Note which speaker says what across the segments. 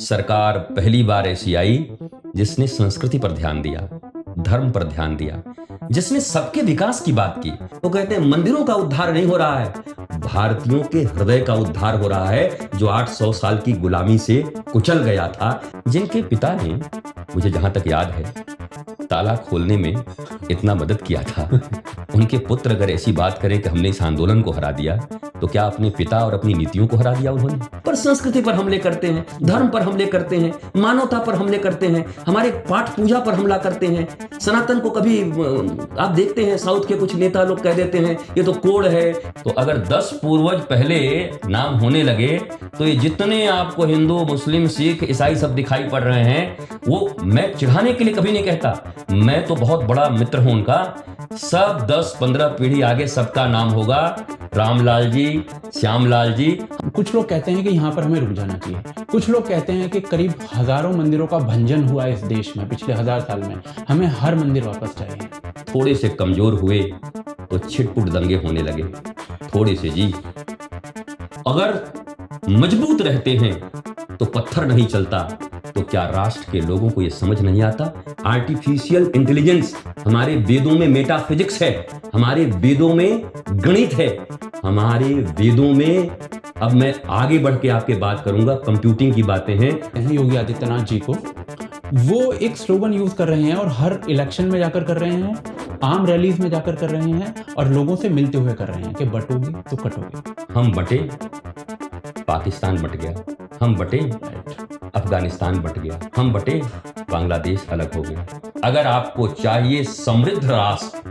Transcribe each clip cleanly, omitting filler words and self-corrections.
Speaker 1: सरकार पहली बार ऐसी आई जिसने संस्कृति पर ध्यान दिया, धर्म पर ध्यान दिया, जिसने सबके विकास की बात की। वो कहते हैं मंदिरों का उद्धार नहीं हो रहा है, भारतीयों के हृदय का उद्धार हो रहा है, जो 800 साल की गुलामी से कुचल गया था। जिनके पिता ने, मुझे जहां तक याद है, ताला खोलने में इतना मदद किया था, उनके पुत्र अगर ऐसी बात करें कि हमने इस आंदोलन को हरा दिया, तो क्या अपने पिता और अपनी नीतियों को हरा दिया उन्होंने? पर संस्कृति पर हमले करते हैं, धर्म पर हमले करते हैं, मानवता पर हमले करते हैं, हमारे पाठ पूजा पर हमला करते हैं। सनातन को कभी आप देखते हैं साउथ के कुछ नेता लोग कह देते हैं ये तो कोड है। तो अगर 10 पूर्वज पहले नाम होने लगे तो ये जितने आपको हिंदू, मुस्लिम, सिख, ईसाई सब दिखाई पड़ रहे हैं, वो मैं चिढ़ाने के लिए कभी नहीं कहता, मैं तो बहुत बड़ा मित्र हूं उनका। सब 10-15 पीढ़ी आगे सबका नाम होगा रामलाल जी, श्यामलाल जी।
Speaker 2: कुछ लोग कहते हैं कि यहाँ पर हमें रुक जाना चाहिए, कुछ लोग कहते हैं कि करीब हजारों मंदिरों का भंजन हुआ इस देश में पिछले 1000 साल में, हमें हर मंदिर वापस चाहिए।
Speaker 1: थोड़े से कमजोर हुए तो छिटपुट दंगे होने लगे, थोड़े से जी। अगर मजबूत रहते हैं तो पत्थर नहीं चलता। तो क्या राष्ट्र के लोगों को यह समझ नहीं आता? आर्टिफिशियल इंटेलिजेंस हमारे वेदों में मेटाफिजिक्स है, हमारे वेदों में गणित है, हमारे वेदों में, अब मैं आगे बढ़ के आपके बात करूंगा, कंप्यूटिंग की बातें हैं।
Speaker 2: योगी आदित्यनाथ जी को वो एक स्लोगन यूज कर रहे हैं और हर इलेक्शन में जाकर कर रहे हैं, आम रैलीज में जाकर कर रहे हैं और लोगों से मिलते हुए कर रहे हैं कि बटोगे तो कटोगे।
Speaker 1: हम बटे, पाकिस्तान बट गया, हम बटे, अफगानिस्तान बट गया, हम बटे, बांग्लादेश अलग हो गया। अगर आपको चाहिए समृद्ध राष्ट्र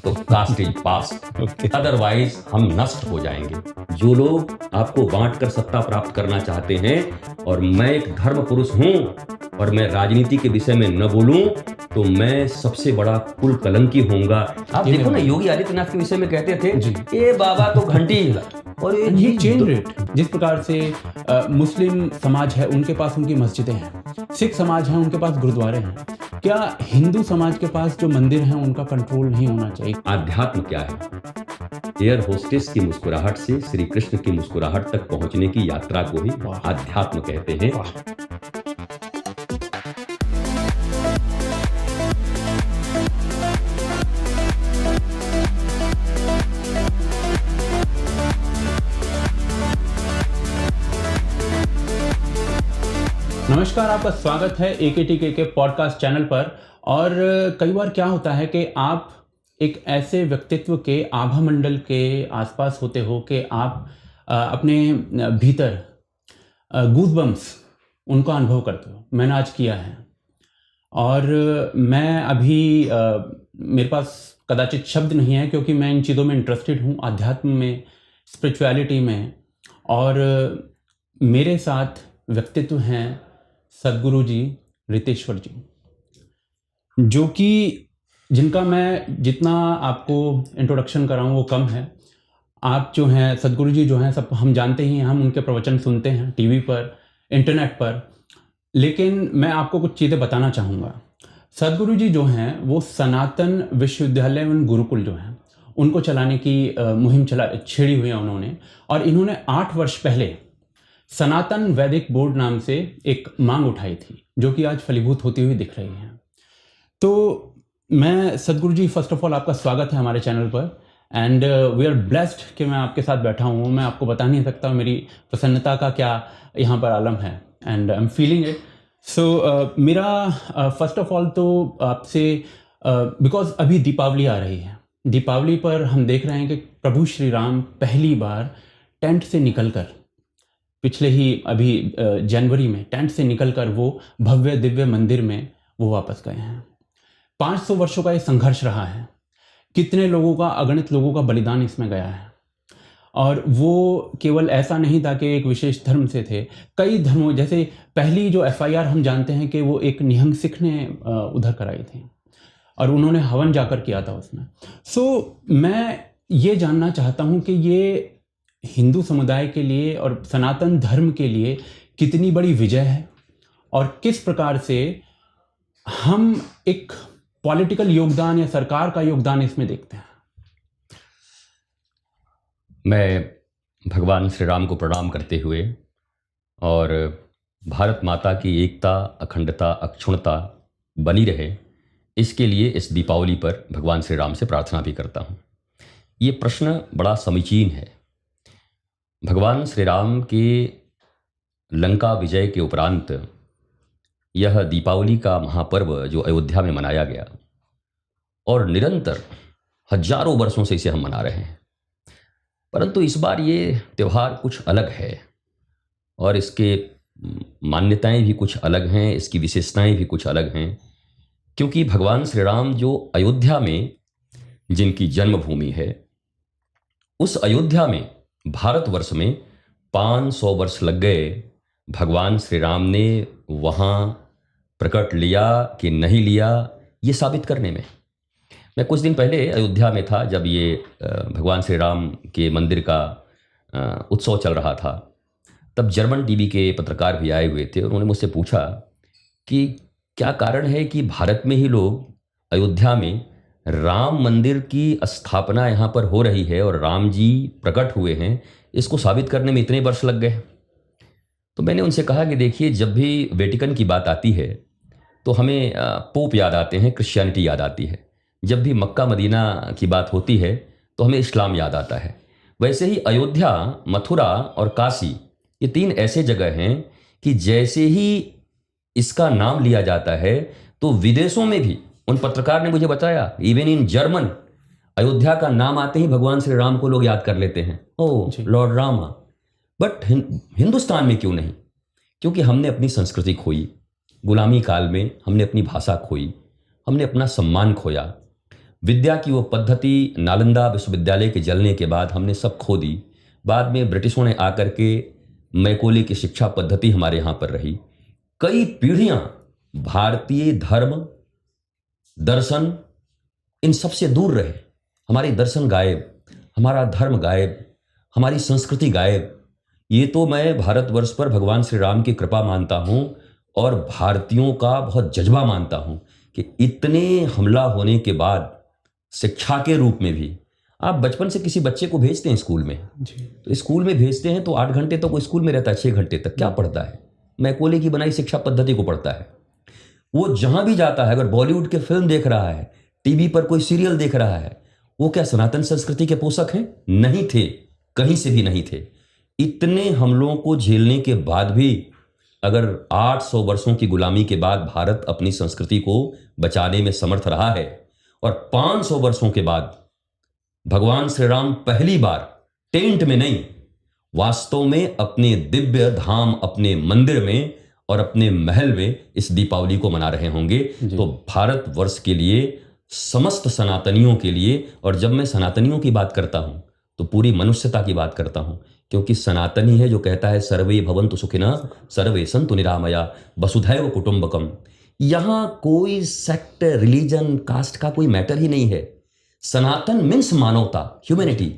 Speaker 1: तो कास्ट इज पास्ट, अदरवाइज हम नष्ट हो जाएंगे। जो लोग आपको बांटकर सत्ता प्राप्त करना चाहते हैं, और मैं एक धर्म पुरुष हूं और मैं राजनीति के विषय में न बोलूं तो मैं सबसे बड़ा कुल कलंकी होऊंगा। आप देखो ना, योगी आदित्यनाथ के विषय में कहते थे ये बाबा तो घंटी हिला, और
Speaker 2: ये चेंज रेट। जिस प्रकार से मुस्लिम समाज है उनके पास उनकी मस्जिदें हैं, सिख समाज है उनके पास गुरुद्वारे हैं, क्या हिंदू समाज के पास जो मंदिर हैं उनका कंट्रोल नहीं होना चाहिए?
Speaker 1: आध्यात्म क्या है? एयर होस्टेस की मुस्कुराहट से श्री कृष्ण की मुस्कुराहट तक पहुंचने की यात्रा को ही आध्यात्म कहते हैं।
Speaker 2: नमस्कार, आपका स्वागत है AKTK के पॉडकास्ट चैनल पर। और कई बार क्या होता है कि आप एक ऐसे व्यक्तित्व के आभा मंडल के आसपास होते हो कि आप अपने भीतर गूज़बम्स उनका अनुभव करते हो। मैंने आज किया है, और मैं अभी मेरे पास कदाचित शब्द नहीं है, क्योंकि मैं इन चीज़ों में इंटरेस्टेड हूँ, अध्यात्म में, स्पिरिचुअलिटी में। और मेरे साथ व्यक्तित्व हैं सद्गुरु जी, रितेश्वर जी, जो कि जिनका मैं जितना आपको इंट्रोडक्शन कराऊँ वो कम है। आप जो हैं सद्गुरु जी जो हैं, सब हम जानते ही हैं, हम उनके प्रवचन सुनते हैं टीवी पर, इंटरनेट पर। लेकिन मैं आपको कुछ चीज़ें बताना चाहूँगा। सद्गुरु जी जो हैं वो सनातन विश्वविद्यालय एवं गुरुकुल जो हैं उनको चलाने की मुहिम छेड़ी हुई है उन्होंने। और इन्होंने 8 वर्ष पहले सनातन वैदिक बोर्ड नाम से एक मांग उठाई थी, जो कि आज फलीभूत होती हुई दिख रही है। तो मैं सद्गुरु जी, फर्स्ट ऑफ ऑल आपका स्वागत है हमारे चैनल पर, एंड वी आर ब्लेस्ड कि मैं आपके साथ बैठा हूँ। मैं आपको बता नहीं सकता मेरी प्रसन्नता का क्या यहाँ पर आलम है, and I am feeling it. So मेरा फर्स्ट ऑफ ऑल तो आपसे, बिकॉज अभी दीपावली आ रही है, दीपावली पर हम देख रहे हैं कि प्रभु श्री राम पहली बार टेंट से निकलकर, पिछले ही अभी जनवरी में टेंट से निकलकर वो भव्य दिव्य मंदिर में वो वापस गए हैं। 500 वर्षों का ये संघर्ष रहा है, कितने लोगों का, अगणित लोगों का बलिदान इसमें गया है। और वो केवल ऐसा नहीं था कि एक विशेष धर्म से थे, कई धर्मों, जैसे पहली जो FIR हम जानते हैं कि वो एक निहंग सिख ने उधर कराई थी, और उन्होंने हवन जाकर किया था उसमें। सो मैं ये जानना चाहता हूँ कि ये हिंदू समुदाय के लिए और सनातन धर्म के लिए कितनी बड़ी विजय है, और किस प्रकार से हम एक पॉलिटिकल योगदान या सरकार का योगदान इसमें देखते हैं।
Speaker 1: मैं भगवान श्री राम को प्रणाम करते हुए और भारत माता की एकता, अखंडता, अक्षुण्णता बनी रहे, इसके लिए इस दीपावली पर भगवान श्री राम से प्रार्थना भी करता हूँ। ये प्रश्न बड़ा समीचीन है। भगवान श्री राम के लंका विजय के उपरांत यह दीपावली का महापर्व जो अयोध्या में मनाया गया और निरंतर हजारों वर्षों से इसे हम मना रहे हैं, परंतु इस बार ये त्यौहार कुछ अलग है और इसके मान्यताएं भी कुछ अलग हैं, इसकी विशेषताएं भी कुछ अलग हैं, क्योंकि भगवान श्री राम जो अयोध्या में जिनकी जन्मभूमि है, उस अयोध्या में भारतवर्ष में 500 वर्ष लग गए भगवान श्री राम ने वहाँ प्रकट लिया कि नहीं लिया ये साबित करने में। मैं कुछ दिन पहले अयोध्या में था जब ये भगवान श्री राम के मंदिर का उत्सव चल रहा था। तब जर्मन टीवी के पत्रकार भी आए हुए थे और उन्होंने मुझसे पूछा कि क्या कारण है कि भारत में ही लोग अयोध्या में राम मंदिर की स्थापना यहाँ पर हो रही है और राम जी प्रकट हुए हैं, इसको साबित करने में इतने वर्ष लग गए। तो मैंने उनसे कहा कि देखिए, जब भी वेटिकन की बात आती है तो हमें पोप याद आते हैं, क्रिश्चियनिटी याद आती है। जब भी मक्का मदीना की बात होती है तो हमें इस्लाम याद आता है। वैसे ही अयोध्या, मथुरा और काशी ये 3 ऐसे जगह हैं कि जैसे ही इसका नाम लिया जाता है तो विदेशों में भी, उन पत्रकार ने मुझे बताया, इवन इन जर्मन, अयोध्या का नाम आते ही भगवान श्री राम को लोग याद कर लेते हैं, ओ लॉर्ड रामा। बट हिंदुस्तान में क्यों नहीं? क्योंकि हमने अपनी संस्कृति खोई, गुलामी काल में हमने अपनी भाषा खोई, हमने अपना सम्मान खोया। विद्या की वो पद्धति नालंदा विश्वविद्यालय के जलने के बाद हमने सब खो दी। बाद में ब्रिटिशों ने आकर के मैकोले की शिक्षा पद्धति हमारे यहाँ पर रही। कई पीढ़ियां भारतीय धर्म, दर्शन, इन सबसे दूर रहे। हमारे दर्शन गायब, हमारा धर्म गायब, हमारी संस्कृति गायब। ये तो मैं भारतवर्ष पर भगवान श्री राम की कृपा मानता हूँ और भारतीयों का बहुत जज्बा मानता हूँ कि इतने हमला होने के बाद शिक्षा के रूप में भी, आप बचपन से किसी बच्चे को भेजते हैं स्कूल में, तो स्कूल में भेजते हैं तो 8 घंटे तक वो स्कूल में रहता है, 6 घंटे तक क्या पढ़ता है? मैकोले की बनाई शिक्षा पद्धति को पढ़ता है। वो जहां भी जाता है, अगर बॉलीवुड के फिल्म देख रहा है, टीवी पर कोई सीरियल देख रहा है, वो क्या सनातन संस्कृति के पोषक हैं? नहीं थे, कहीं से भी नहीं थे। इतने हमलों को झेलने के बाद भी अगर 800 वर्षों की गुलामी के बाद भारत अपनी संस्कृति को बचाने में समर्थ रहा है और 500 वर्षों के बाद भगवान श्री राम पहली बार टेंट में नहीं, वास्तव में अपने दिव्य धाम, अपने मंदिर में और अपने महल में इस दीपावली को मना रहे होंगे, तो भारतवर्ष के लिए, समस्त सनातनियों के लिए, और जब मैं सनातनियों की बात करता हूं तो पूरी मनुष्यता की बात करता हूं, क्योंकि सनातनी है जो कहता है सर्वे भवन्तु सुखिनः, सर्वे सन्तु निरामया, वसुधैव कुटुंबकम। यहां कोई सेक्ट, रिलीजन, कास्ट का कोई मैटर ही नहीं है। सनातन मीन्स मानवता, ह्यूमैनिटी।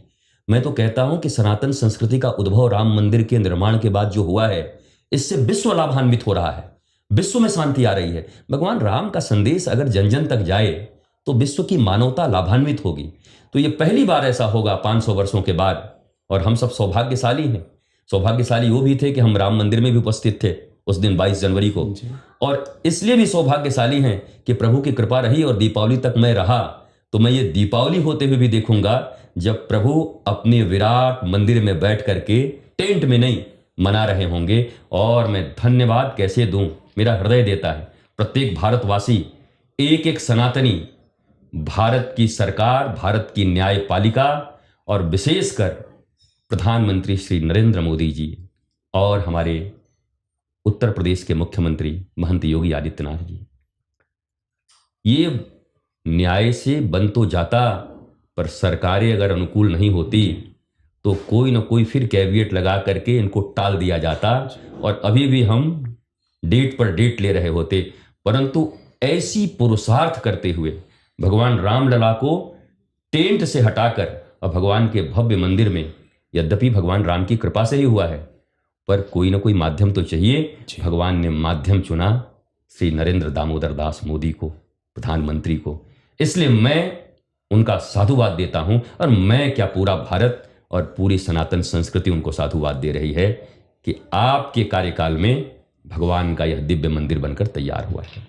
Speaker 1: मैं तो कहता हूं कि सनातन संस्कृति का उद्भव राम मंदिर के निर्माण के बाद जो हुआ है, इससे विश्व लाभान्वित हो रहा है, विश्व में शांति आ रही है। भगवान राम का संदेश अगर जन जन तक जाए तो विश्व की मानवता लाभान्वित होगी। तो ये पहली बार ऐसा होगा 500 वर्षों के बाद, और हम सब सौभाग्यशाली हैं। सौभाग्यशाली वो भी थे कि हम राम मंदिर में भी उपस्थित थे उस दिन 22 जनवरी को, और इसलिए भी सौभाग्यशाली हैं कि प्रभु की कृपा रही और दीपावली तक मैं रहा। तो मैं ये दीपावली होते हुए भी देखूंगा जब प्रभु अपने विराट मंदिर में बैठ करके टेंट में नहीं मना रहे होंगे। और मैं धन्यवाद कैसे दूं, मेरा हृदय देता है प्रत्येक भारतवासी, एक एक सनातनी, भारत की सरकार, भारत की न्यायपालिका और विशेषकर प्रधानमंत्री श्री नरेंद्र मोदी जी और हमारे उत्तर प्रदेश के मुख्यमंत्री महंत योगी आदित्यनाथ जी। ये न्याय से बन तो जाता, पर सरकारें अगर अनुकूल नहीं होती तो कोई ना कोई फिर कैविएट लगा करके इनको टाल दिया जाता और अभी भी हम डेट पर डेट ले रहे होते। परंतु ऐसी पुरुषार्थ करते हुए भगवान रामलला को टेंट से हटाकर और भगवान के भव्य मंदिर में, यद्यपि भगवान राम की कृपा से ही हुआ है, पर कोई ना कोई माध्यम तो चाहिए। भगवान ने माध्यम चुना श्री नरेंद्र दामोदर दास मोदी को, प्रधानमंत्री को। इसलिए मैं उनका साधुवाद देता हूं, और मैं क्या, पूरा भारत और पूरी सनातन संस्कृति उनको साधुवाद दे रही है कि आपके कार्यकाल में भगवान का यह दिव्य मंदिर बनकर तैयार हुआ है।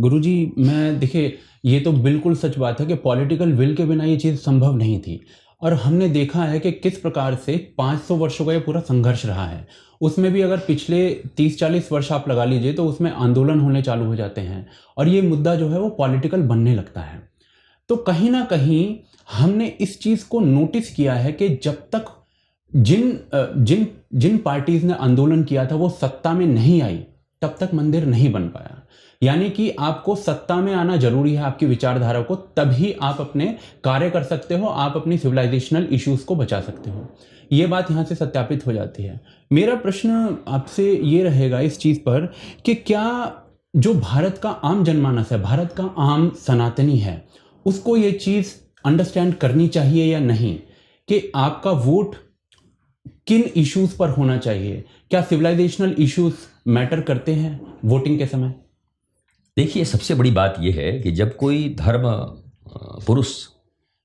Speaker 2: गुरुजी, मैं देखिए, ये तो बिल्कुल सच बात है कि पॉलिटिकल विल के बिना ये चीज़ संभव नहीं थी। और हमने देखा है कि किस प्रकार से 500 वर्षों का ये पूरा संघर्ष रहा है। उसमें भी अगर पिछले 30-40 वर्ष आप लगा लीजिए तो उसमें आंदोलन होने चालू हो जाते हैं और ये मुद्दा जो है वो पॉलिटिकल बनने लगता है। तो कहीं ना कहीं हमने इस चीज़ को नोटिस किया है कि जब तक जिन जिन पार्टीज ने आंदोलन किया था वो सत्ता में नहीं आई, तब तक मंदिर नहीं बन पाया। यानी कि आपको सत्ता में आना जरूरी है आपकी विचारधारा को, तभी आप अपने कार्य कर सकते हो, आप अपनी सिविलाइजेशनल इश्यूज को बचा सकते हो। ये बात यहाँ से सत्यापित हो जाती है। मेरा प्रश्न आपसे ये रहेगा इस चीज़ पर कि क्या जो भारत का आम जनमानस है, भारत का आम सनातनी है, उसको ये चीज़ अंडरस्टैंड करनी चाहिए या नहीं कि आपका वोट किन इश्यूज पर होना चाहिए? क्या सिविलाइजेशनल इश्यूज मैटर करते हैं वोटिंग के समय?
Speaker 1: देखिए, सबसे बड़ी बात यह है कि जब कोई धर्म पुरुष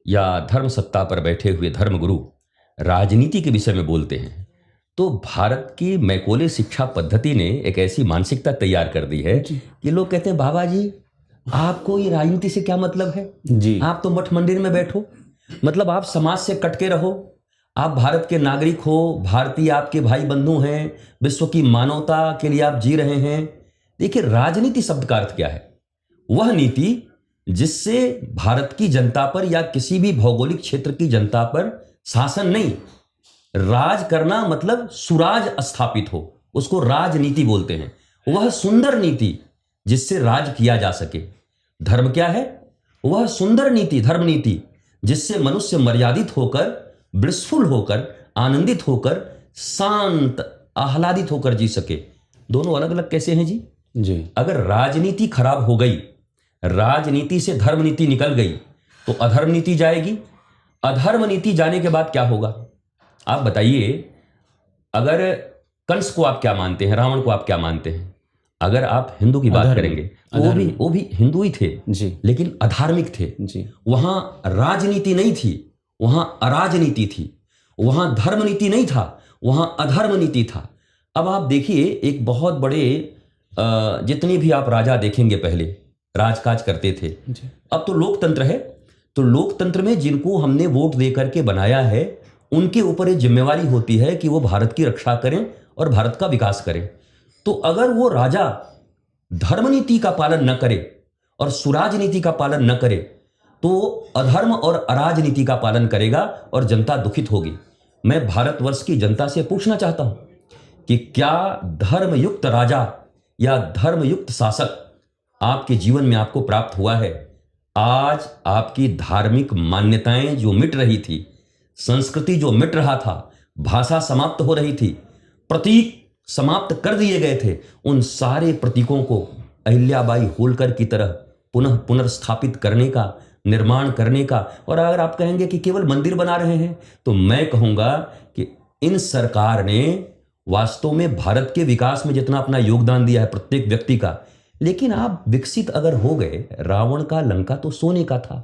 Speaker 1: या धर्म सत्ता पर बैठे हुए धर्मगुरु राजनीति के विषय में बोलते हैं, तो भारत की मैकोले शिक्षा पद्धति ने एक ऐसी मानसिकता तैयार कर दी है कि लोग कहते हैं, बाबा जी आपको ये राजनीति से क्या मतलब है
Speaker 2: जी,
Speaker 1: आप तो मठ मंदिर में बैठो, मतलब आप समाज से कट के रहो, आप भारत के नागरिक हो, भारतीय आपके भाई बंधु हैं, विश्व की मानवता के लिए आप जी रहे हैं। देखिए, राजनीति शब्द का अर्थ क्या है? वह नीति जिससे भारत की जनता पर या किसी भी भौगोलिक क्षेत्र की जनता पर शासन नहीं, राज करना मतलब सुराज स्थापित हो, उसको राजनीति बोलते हैं। वह सुंदर नीति जिससे राज किया जा सके। धर्म क्या है? वह सुंदर नीति, धर्म नीति, जिससे मनुष्य मर्यादित होकर, ब्लिसफुल होकर, आनंदित होकर, शांत आह्लादित होकर जी सके। दोनों अलग अलग कैसे हैं जी? अगर राजनीति खराब हो गई, राजनीति से धर्म नीति निकल गई, तो अधर्म नीति जाएगी। अधर्म नीति जाने के बाद क्या होगा आप बताइए? अगर कंस को आप क्या मानते हैं, रावण को आप क्या मानते हैं? अगर आप हिंदू की बात करेंगे तो वो भी हिंदू ही थे
Speaker 2: जी,
Speaker 1: लेकिन अधार्मिक थे
Speaker 2: जी।
Speaker 1: वहां राजनीति नहीं थी, वहां अराजनीति थी। वहां धर्म नीति नहीं था, वहां अधर्म नीति था। अब आप देखिए, एक बहुत बड़े जितने भी आप राजा देखेंगे पहले राजकाज करते थे, अब तो लोकतंत्र है। तो लोकतंत्र में जिनको हमने वोट दे करके बनाया है, उनके ऊपर ये जिम्मेवारी होती है कि वो भारत की रक्षा करें और भारत का विकास करें। तो अगर वो राजा धर्मनीति का पालन न करे और सुराजनीति का पालन न करे, तो अधर्म और अराजनीति का पालन करेगा और जनता दुखित होगी। मैं भारतवर्ष की जनता से पूछना चाहता हूं कि क्या धर्मयुक्त राजा या धर्मयुक्त शासक आपके जीवन में आपको प्राप्त हुआ है? आज आपकी धार्मिक मान्यताएं जो मिट रही थी, संस्कृति जो मिट रहा था, भाषा समाप्त हो रही थी, प्रतीक समाप्त कर दिए गए थे, उन सारे प्रतीकों को अहिल्याबाई होलकर की तरह पुनः पुनर्स्थापित करने का, निर्माण करने का। और अगर आप कहेंगे कि केवल मंदिर बना रहे हैं, तो मैं कहूंगा कि इन सरकार ने वास्तव में भारत के विकास में जितना अपना योगदान दिया है प्रत्येक व्यक्ति का, लेकिन आप विकसित अगर हो गए, रावण का लंका तो सोने का था,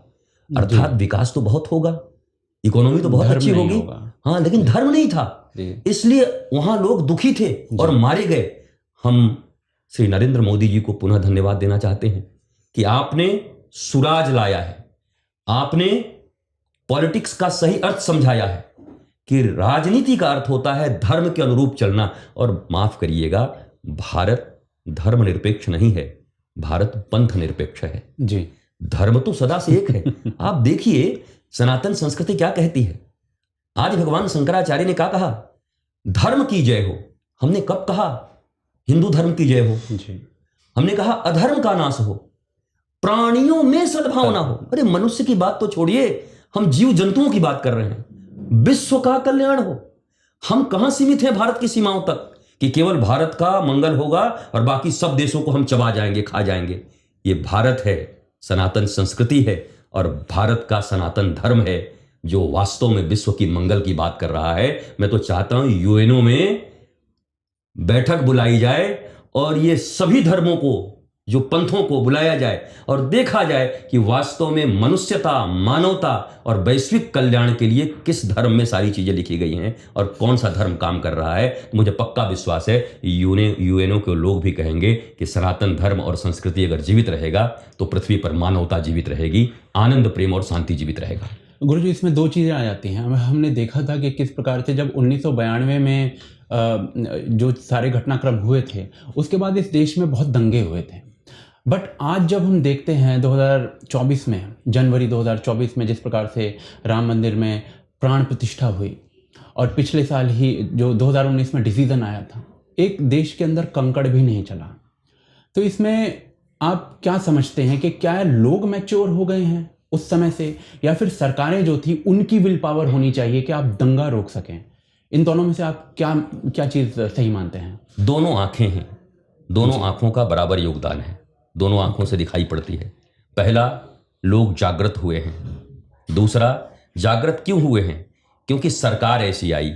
Speaker 1: अर्थात विकास तो बहुत होगा, इकोनॉमी तो बहुत अच्छी होगी, हाँ, लेकिन धर्म नहीं था, इसलिए वहां लोग दुखी थे और मारे गए। हम श्री नरेंद्र मोदी जी को पुनः धन्यवाद देना चाहते हैं कि आपने सुराज लाया है, आपने पॉलिटिक्स का सही अर्थ समझाया है कि राजनीति का अर्थ होता है धर्म के अनुरूप चलना। और माफ करिएगा, भारत धर्मनिरपेक्ष नहीं है, भारत पंथ निरपेक्ष है
Speaker 2: जी।
Speaker 1: धर्म तो सदा से एक है। आप देखिए सनातन संस्कृति क्या कहती है। आदि भगवान शंकराचार्य ने क्या कहा? धर्म की जय हो। हमने कब कहा हिंदू धर्म की जय हो
Speaker 2: जी?
Speaker 1: हमने कहा अधर्म का नाश हो, प्राणियों में सद्भावना हो। अरे मनुष्य की बात तो छोड़िए, हम जीव जंतुओं की बात कर रहे हैं, विश्व का कल्याण हो। हम कहां सीमित हैं भारत की सीमाओं तक कि केवल भारत का मंगल होगा और बाकी सब देशों को हम चबा जाएंगे, खा जाएंगे। ये भारत है, सनातन संस्कृति है और भारत का सनातन धर्म है जो वास्तव में विश्व की मंगल की बात कर रहा है। मैं तो चाहता हूं यूएनओ में बैठक बुलाई जाए और ये सभी धर्मों को जो पंथों को बुलाया जाए और देखा जाए कि वास्तव में मनुष्यता, मानवता और वैश्विक कल्याण के लिए किस धर्म में सारी चीजें लिखी गई हैं और कौन सा धर्म काम कर रहा है। तो मुझे पक्का विश्वास है यूएनओ के लोग भी कहेंगे कि सनातन धर्म और संस्कृति अगर जीवित रहेगा तो पृथ्वी पर मानवता जीवित रहेगी, आनंद, प्रेम और शांति जीवित रहेगा।
Speaker 2: गुरुजी, इसमें दो चीज़ें आ जाती हैं। हमने देखा था कि किस प्रकार से जब 1992 में जो सारे घटनाक्रम हुए थे, उसके बाद इस देश में बहुत दंगे हुए थे। बट आज जब हम देखते हैं 2024 में, जनवरी 2024 में जिस प्रकार से राम मंदिर में प्राण प्रतिष्ठा हुई और पिछले साल ही जो 2019 में डिसीजन आया था, एक देश के अंदर कंकड़ भी नहीं चला। तो इसमें आप क्या समझते हैं कि क्या लोग मैच्योर हो गए हैं उस समय से, या फिर सरकारें जो थी उनकी विल पावर होनी चाहिए कि आप दंगा रोक सकें? इन दोनों में से आप क्या चीज़ सही मानते हैं?
Speaker 1: दोनों आंखें हैं, दोनों आंखों का बराबर योगदान है, दोनों आंखों से दिखाई पड़ती है। पहला, लोग जागृत हुए हैं। दूसरा, जागृत क्यों हुए हैं? क्योंकि सरकार ऐसी आई,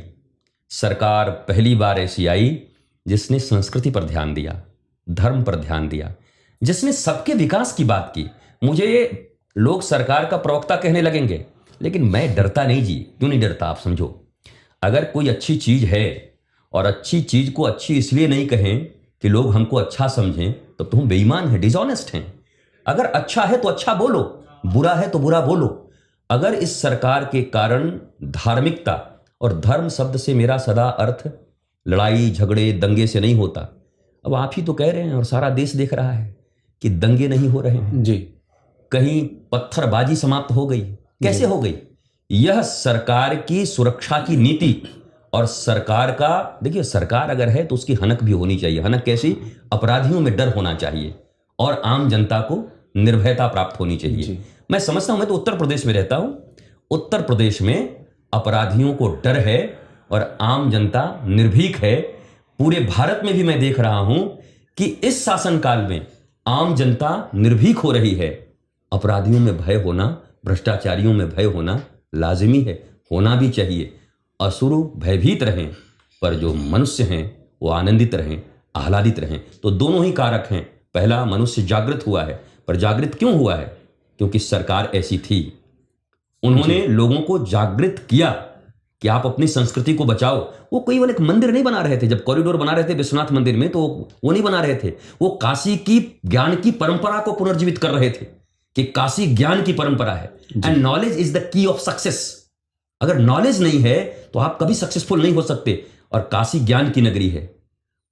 Speaker 1: सरकार पहली बार ऐसी आई जिसने संस्कृति पर ध्यान दिया, धर्म पर ध्यान दिया, जिसने सबके विकास की बात की। मुझे लोग सरकार का प्रवक्ता कहने लगेंगे, लेकिन मैं डरता नहीं जी। क्यों नहीं डरता? आप समझो, अगर कोई अच्छी चीज है और अच्छी चीज को अच्छी इसलिए नहीं कहें कि लोग हमको अच्छा समझें, तब तो हम बेईमान हैं, डिसऑनेस्ट हैं। अगर अच्छा है तो अच्छा बोलो, बुरा है तो बुरा बोलो। अगर इस सरकार के कारण धार्मिकता, और धर्म शब्द से मेरा सदा अर्थ लड़ाई झगड़े दंगे से नहीं होता। अब आप ही तो कह रहे हैं और सारा देश देख रहा है कि दंगे नहीं हो रहे हैं
Speaker 2: जी।
Speaker 1: कहीं पत्थरबाजी समाप्त हो गई। कैसे हो गई? यह सरकार की सुरक्षा की नीति और सरकार का, देखिए, सरकार अगर है तो उसकी हनक भी होनी चाहिए। हनक कैसी? अपराधियों में डर होना चाहिए और आम जनता को निर्भयता प्राप्त होनी चाहिए। मैं समझता हूं, मैं तो उत्तर प्रदेश में रहता हूं, उत्तर प्रदेश में अपराधियों को डर है और आम जनता निर्भीक है। पूरे भारत में भी मैं देख रहा हूं कि इस शासनकाल में आम जनता निर्भीक हो रही है। अपराधियों में भय होना, भ्रष्टाचारियों में भय होना लाजिमी है, होना भी चाहिए। असुर भयभीत रहें पर जो मनुष्य हैं वो आनंदित रहें, आह्लादित रहें। तो दोनों ही कारक हैं। पहला, मनुष्य जागृत हुआ है, पर जागृत क्यों हुआ है? क्योंकि सरकार ऐसी थी, उन्होंने लोगों को जागृत किया कि आप अपनी संस्कृति को बचाओ। वो केवल एक मंदिर नहीं बना रहे थे, जब कॉरिडोर बना रहे थे विश्वनाथ मंदिर में, तो वो नहीं बना रहे थे, वो काशी की ज्ञान की परंपरा को पुनर्जीवित कर रहे थे कि काशी ज्ञान की परंपरा है। And knowledge is the key of success. अगर नॉलेज नहीं है तो आप कभी सक्सेसफुल नहीं हो सकते, और काशी ज्ञान की नगरी है।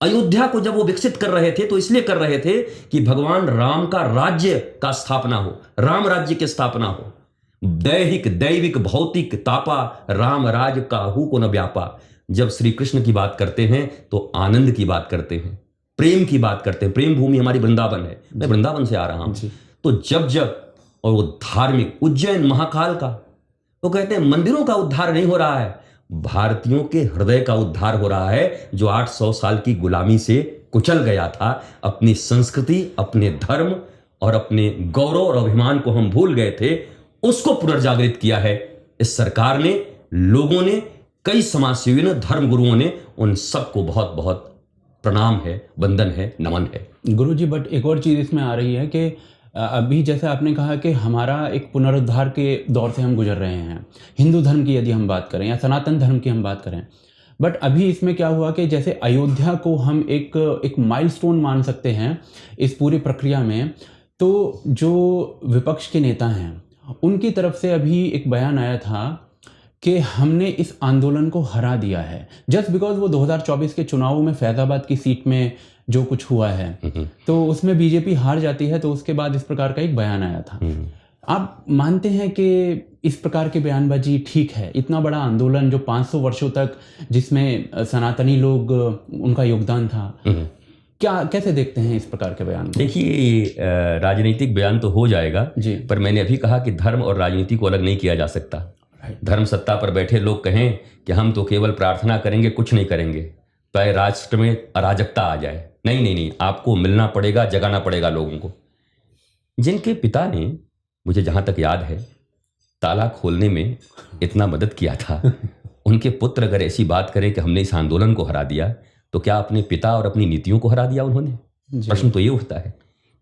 Speaker 1: अयोध्या को जब वो विकसित कर रहे थे तो इसलिए कर रहे थे कि भगवान राम का राज्य का स्थापना हो, राम राज्य की स्थापना हो। दैहिक दैविक भौतिक तापा राम राज काहू को न व्यापा। जब श्री कृष्ण की बात करते हैं तो आनंद की बात करते हैं, प्रेम की बात करते हैं। प्रेम भूमि हमारी वृंदावन है, मैं वृंदावन से आ रहा हूं। तो जब और वो धार्मिक उज्जैन महाकाल का, वो कहते हैं मंदिरों का उद्धार नहीं हो रहा है, भारतीयों के हृदय का उद्धार हो रहा है, जो 800 साल की गुलामी से कुचल गया था। अपनी संस्कृति, अपने धर्म और अपने गौरव और अभिमान को हम भूल गए थे, उसको पुनर्जागृत किया है इस सरकार ने, लोगों ने, कई समाजसेवियों ने, धर्म गुरुओं ने। उन सबको बहुत बहुत प्रणाम है, वंदन है, नमन है।
Speaker 2: गुरुजी, बट एक और चीज़ इसमें आ रही है कि अभी जैसे आपने कहा कि हमारा एक पुनरुद्धार के दौर से हम गुजर रहे हैं, हिंदू धर्म की यदि हम बात करें या सनातन धर्म की हम बात करें। बट अभी इसमें क्या हुआ कि जैसे अयोध्या को हम एक माइलस्टोन मान सकते हैं इस पूरी प्रक्रिया में। तो जो विपक्ष के नेता हैं उनकी तरफ से अभी एक बयान आया था कि हमने इस आंदोलन को हरा दिया है, जस्ट बिकॉज वो 2024 के चुनावों में फैजाबाद की सीट में जो कुछ हुआ है तो उसमें बीजेपी हार जाती है, तो उसके बाद इस प्रकार का एक बयान आया था। आप मानते हैं कि इस प्रकार की बयानबाजी ठीक है? इतना बड़ा आंदोलन जो 500 वर्षों तक, जिसमें सनातनी लोग उनका योगदान था, क्या कैसे देखते हैं इस प्रकार के बयान?
Speaker 1: देखिए, राजनीतिक बयान तो हो जाएगा जी, पर मैंने अभी कहा कि धर्म और राजनीति को अलग नहीं किया जा सकता। धर्म सत्ता पर बैठे लोग कहें कि हम तो केवल प्रार्थना करेंगे, कुछ नहीं करेंगे, तो राष्ट्र में अराजकता आ जाए। नहीं नहीं नहीं, आपको मिलना पड़ेगा, जगाना पड़ेगा लोगों को। जिनके पिता ने, मुझे जहां तक याद है, ताला खोलने में इतना मदद किया था, उनके पुत्र अगर ऐसी बात करें कि हमने इस आंदोलन को हरा दिया, तो क्या अपने पिता और अपनी नीतियों को हरा दिया उन्होंने? प्रश्न तो ये उठता है।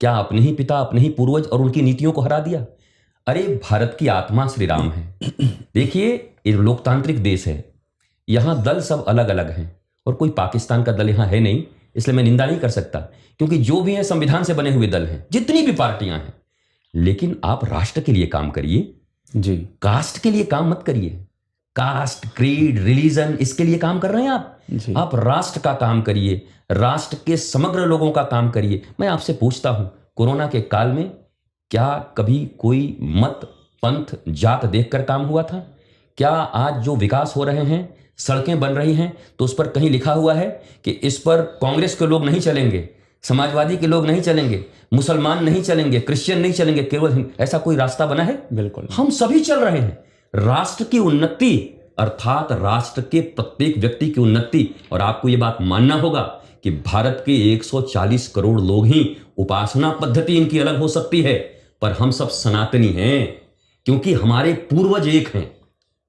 Speaker 1: क्या अपने ही पिता, अपने ही पूर्वज और उनकी नीतियों को हरा दिया? अरे भारत की आत्मा श्री राम है। देखिए, ये लोकतांत्रिक देश है, यहाँ दल सब अलग अलग हैं और कोई पाकिस्तान का दल यहाँ है नहीं, इसलिए मैं निंदा नहीं कर सकता, क्योंकि जो भी है संविधान से बने हुए दल हैं, जितनी भी पार्टियां हैं। लेकिन आप राष्ट्र के लिए काम करिए
Speaker 2: जी।
Speaker 1: कास्ट के लिए काम मत करिए। कास्ट, क्रीड, रिलीजन, इसके लिए काम कर रहे हैं आप
Speaker 2: जी।
Speaker 1: आप राष्ट्र का काम करिए, राष्ट्र के समग्र लोगों का काम करिए। मैं आपसे पूछता हूं, कोरोना के काल में क्या कभी कोई मत, पंथ, जात देखकर काम हुआ था? क्या आज जो विकास हो रहे हैं, सड़कें बन रही हैं, तो उस पर कहीं लिखा हुआ है कि इस पर कांग्रेस के लोग नहीं चलेंगे, समाजवादी के लोग नहीं चलेंगे, मुसलमान नहीं चलेंगे, क्रिश्चियन नहीं चलेंगे, केवल ऐसा कोई रास्ता बना है?
Speaker 2: बिल्कुल।
Speaker 1: हम सभी चल रहे हैं। राष्ट्र की उन्नति अर्थात राष्ट्र के प्रत्येक व्यक्ति की उन्नति। और आपको यह बात मानना होगा कि भारत के 140 करोड़ लोग ही, उपासना पद्धति इनकी अलग हो सकती है, पर हम सब सनातनी हैं, क्योंकि हमारे पूर्वज एक हैं।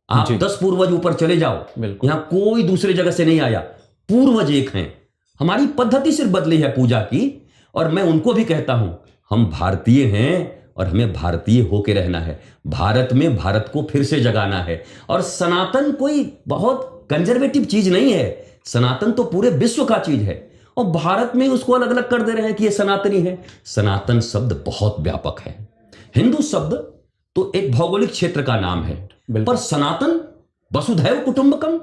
Speaker 1: आप 10 पूर्वज ऊपर चले जाओ, यहां कोई दूसरे जगह से नहीं आया, पूर्वज एक हैं। हमारी पद्धति सिर्फ बदली है पूजा की, और मैं उनको भी कहता हूं, हम भारतीय हैं और हमें भारतीय होके रहना है। भारत में भारत को फिर से जगाना है। और सनातन कोई बहुत कंजर्वेटिव चीज नहीं है, सनातन तो पूरे विश्व का चीज है, और भारत में उसको अलग अलग कर दे रहे हैं कि ये सनातनी है। सनातन शब्द बहुत व्यापक है। हिंदू शब्द तो एक भौगोलिक क्षेत्र का नाम है, पर सनातन वसुधैव कुटुंबकम,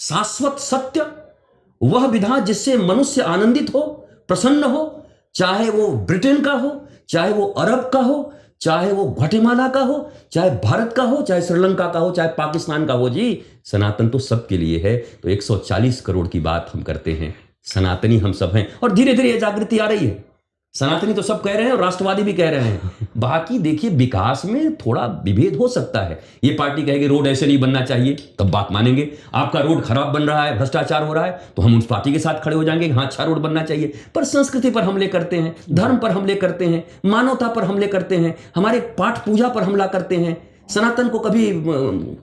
Speaker 1: शाश्वत सत्य, वह विधा जिससे मनुष्य आनंदित हो, प्रसन्न हो, चाहे वो ब्रिटेन का हो, चाहे वो अरब का हो, चाहे वो ग्वाटेमाला का हो, चाहे भारत का हो, चाहे श्रीलंका का हो, चाहे पाकिस्तान का हो। जी, सनातन तो सबके लिए है। तो 140 करोड़ की बात हम करते हैं, सनातनी हम सब हैं, और धीरे धीरे ये जागृति आ रही है। सनातनी तो सब कह रहे हैं और राष्ट्रवादी भी कह रहे हैं। बाकी देखिए, विकास में थोड़ा विभेद हो सकता है। ये पार्टी कहेगी रोड ऐसे नहीं बनना चाहिए, तब बात मानेंगे। आपका रोड खराब बन रहा है, भ्रष्टाचार हो रहा है, तो हम उस पार्टी के साथ खड़े हो जाएंगे, हाँ अच्छा रोड बनना चाहिए। पर संस्कृति पर हमले करते हैं, धर्म पर हमले करते हैं, मानवता पर हमले करते हैं, हमारे पाठ पूजा पर हमला करते हैं। सनातन को कभी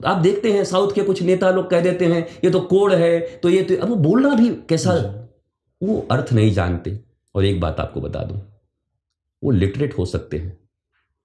Speaker 1: आप देखते हैं, साउथ के कुछ नेता लोग कह देते हैं ये तो कोड है, तो ये तो, अब वो बोलना भी कैसा, वो अर्थ नहीं जानते। और एक बात आपको बता दूं, वो लिटरेट हो सकते हैं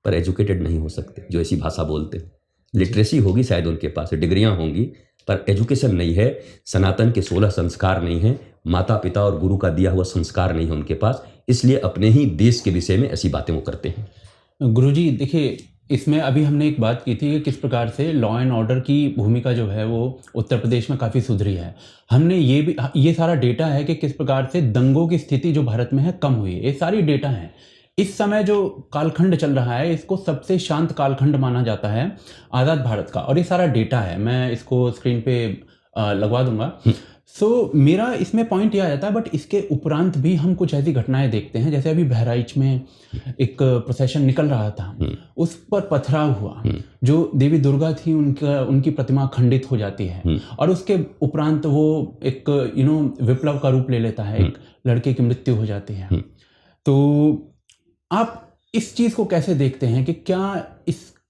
Speaker 1: पर एजुकेटेड नहीं हो सकते जो ऐसी भाषा बोलते हैं। लिटरेसी होगी शायद उनके पास, डिग्रियां होंगी, पर एजुकेशन नहीं है। सनातन के 16 संस्कार नहीं है, माता पिता और गुरु का दिया हुआ संस्कार नहीं है उनके पास, इसलिए अपने ही देश के विषय में ऐसी बातें वो करते हैं।
Speaker 2: गुरुजी देखिए, इसमें अभी हमने एक बात की थी कि किस प्रकार से लॉ एंड ऑर्डर की भूमिका जो है वो उत्तर प्रदेश में काफ़ी सुधरी है। हमने ये सारा डेटा है कि किस प्रकार से दंगों की स्थिति जो भारत में है कम हुई है। ये सारी डेटा है। इस समय जो कालखंड चल रहा है, इसको सबसे शांत कालखंड माना जाता है आज़ाद भारत का, और ये सारा डेटा है। मैं इसको स्क्रीन पे लगवा दूंगा। सो मेरा इसमें पॉइंट यह आ जाता है, बट इसके उपरांत भी हम कुछ ऐसी घटनाएं देखते हैं, जैसे अभी बहराइच में एक प्रोसेशन निकल रहा था, उस पर पथराव हुआ, जो देवी दुर्गा थी उनकी प्रतिमा खंडित हो जाती है, और उसके उपरांत वो एक विप्लव का रूप ले लेता है, एक लड़के की मृत्यु हो जाती है। तो आप इस चीज़ को कैसे देखते हैं कि क्या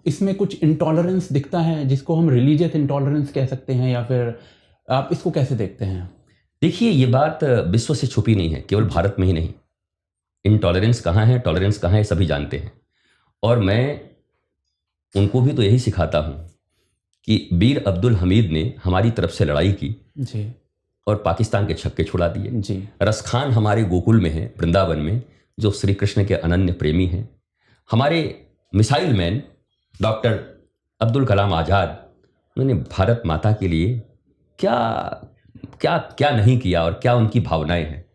Speaker 2: इसमें कुछ इंटॉलरेंस दिखता है, जिसको हम रिलीजियस इंटॉलरेंस कह सकते हैं, या फिर आप इसको कैसे देखते हैं?
Speaker 1: देखिए, ये बात विश्व से छुपी नहीं है, केवल भारत में ही नहीं। इनटॉलरेंस कहाँ है, टॉलरेंस कहाँ है, सभी जानते हैं। और मैं उनको भी तो यही सिखाता हूँ कि वीर अब्दुल हमीद ने हमारी तरफ से लड़ाई की
Speaker 2: जी,
Speaker 1: और पाकिस्तान के छक्के छुड़ा दिए
Speaker 2: जी।
Speaker 1: रसखान हमारे गोकुल में है, वृंदावन में, जो श्री कृष्ण के अनन्य प्रेमी हैं। हमारे missile man doctor Abdul Kalam Azad, उन्होंने भारत माता के लिए क्या क्या क्या नहीं किया, और क्या उनकी भावनाएं हैं।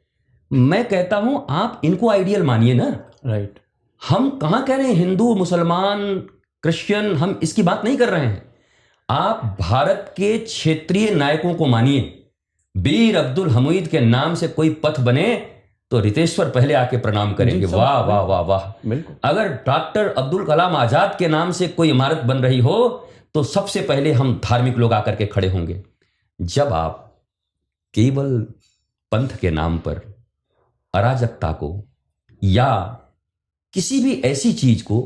Speaker 1: मैं कहता हूं आप इनको आइडियल मानिए ना।
Speaker 2: राइट।
Speaker 1: हम कहां कह रहे हैं हिंदू, मुसलमान, क्रिश्चियन, हम इसकी बात नहीं कर रहे हैं। आप भारत के क्षेत्रीय नायकों को मानिए। वीर अब्दुल हमीद के नाम से कोई पथ बने तो रितेश्वर पहले आके प्रणाम करेंगे, वाह वाह वाह वाह। अगर डॉक्टर अब्दुल कलाम आजाद के नाम से कोई इमारत बन रही हो तो सबसे पहले हम धार्मिक लोग आकर के खड़े होंगे। जब आप केवल पंथ के नाम पर अराजकता को या किसी भी ऐसी चीज को